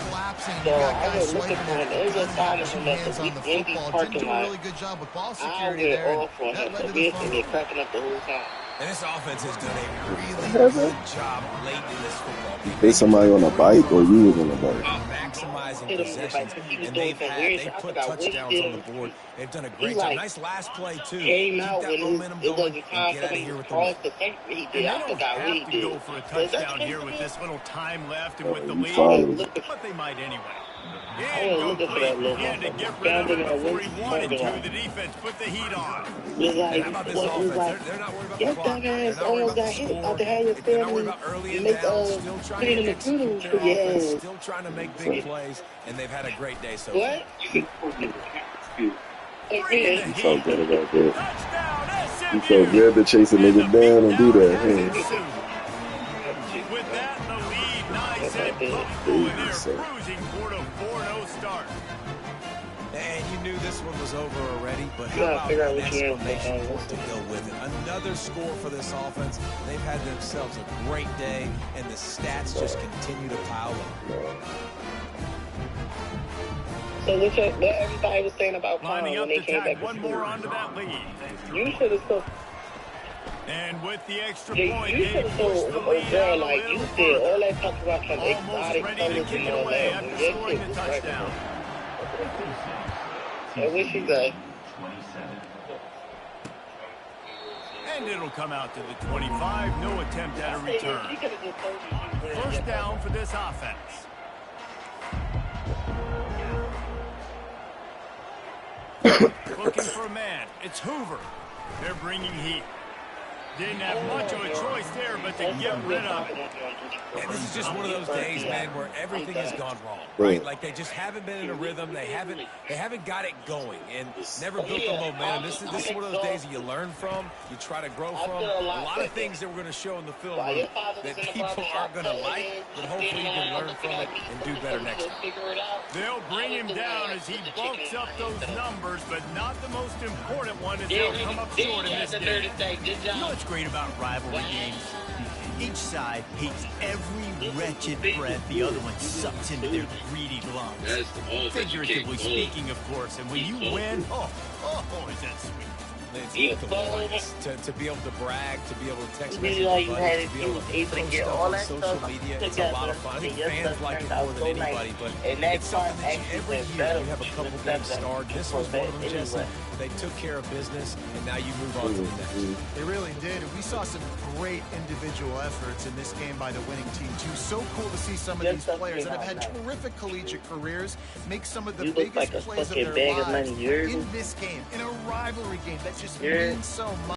So I went looking for him, it was just finding him at the empty parking lot. I went off on him, so this and they're cracking up the whole time. And this offense has done a really good job late in this football game. Is somebody on a bike or you was on a bike? Maximizing possessions, and they put touchdowns on the board. They've done a great job. Nice last play, too. Came Keep out that when momentum it going wasn't time and get for out of him here to with cross the the center. He And did. they I don't forgot what he have to go did. for a touchdown here with this little time left and with the lead, Fine. but they might anyway. I was looking for that little He had to motherfucker. get rid of it Found him before in he a wanted window. to. The defense put the heat on. Was like, How about this was offense? like, They're not worried about your the clock. dumb They're ass not worried almost about the got hit score. out to have your They're not worried family about early and make down. Still trying clean to the execute noodles their for your offense. ass. Still trying to make big plays, and they've had a great day so far. What? Bring So good about that. Touchdown, You so good to chase a nigga down and do that. Man. With that, the lead nice and comfortable, and they're cruising toward a 4-0 start. And you knew this one was over already, but how Yeah, about figure out an what you want. exclamation point to go with it? Another score for this offense. They've had themselves a great day, and the stats just continue to pile up. So what everybody was saying about Tom Lining when up they to came tag back one to more school. onto that lead. You should have told. And with the extra Yeah, point, you they should have push told the a lead girl out a like you little said further. all that talk about some Almost exotic ready to colors kick and it all away that. after Your scoring shit the was touchdown. regular. Hey, where she go? And it'll come out to the 25. No attempt at a return. First down for this offense. Looking for a man. It's Hoover. They're bringing heat. Didn't have much of a choice there, but to get rid of it. And this is just one of those days, man, where everything has gone wrong, right? Like they just haven't been in a rhythm. They haven't got it going and never built the momentum. This is one of those days that you learn from, you try to grow from. A lot of things that we're going to show in the film room that people aren't going to like, but hopefully you can learn from it and do better next time. They'll bring him down as he bulks up those numbers, but not the most important one as they'll come up short in this game. You know what's great about rivalry games? Each side hates every wretched breath the other one sucks into their greedy lungs. Figuratively speaking, of course. And when you win, is that sweet. It's the boys to be able to brag, to be able to text message buddies, to be able to post stuff on social media. It's a lot of fun. I think fans like it more than anybody, but it's something that every year you have a couple games start. This was one of them, Jesse. They took care of business, and now you move on to the next. They really did. And we saw some great individual efforts in this game by the winning team, too. So cool to see some of these players that have had terrific collegiate careers make some of the biggest plays of their lives in this game, in a rivalry game that just means so much.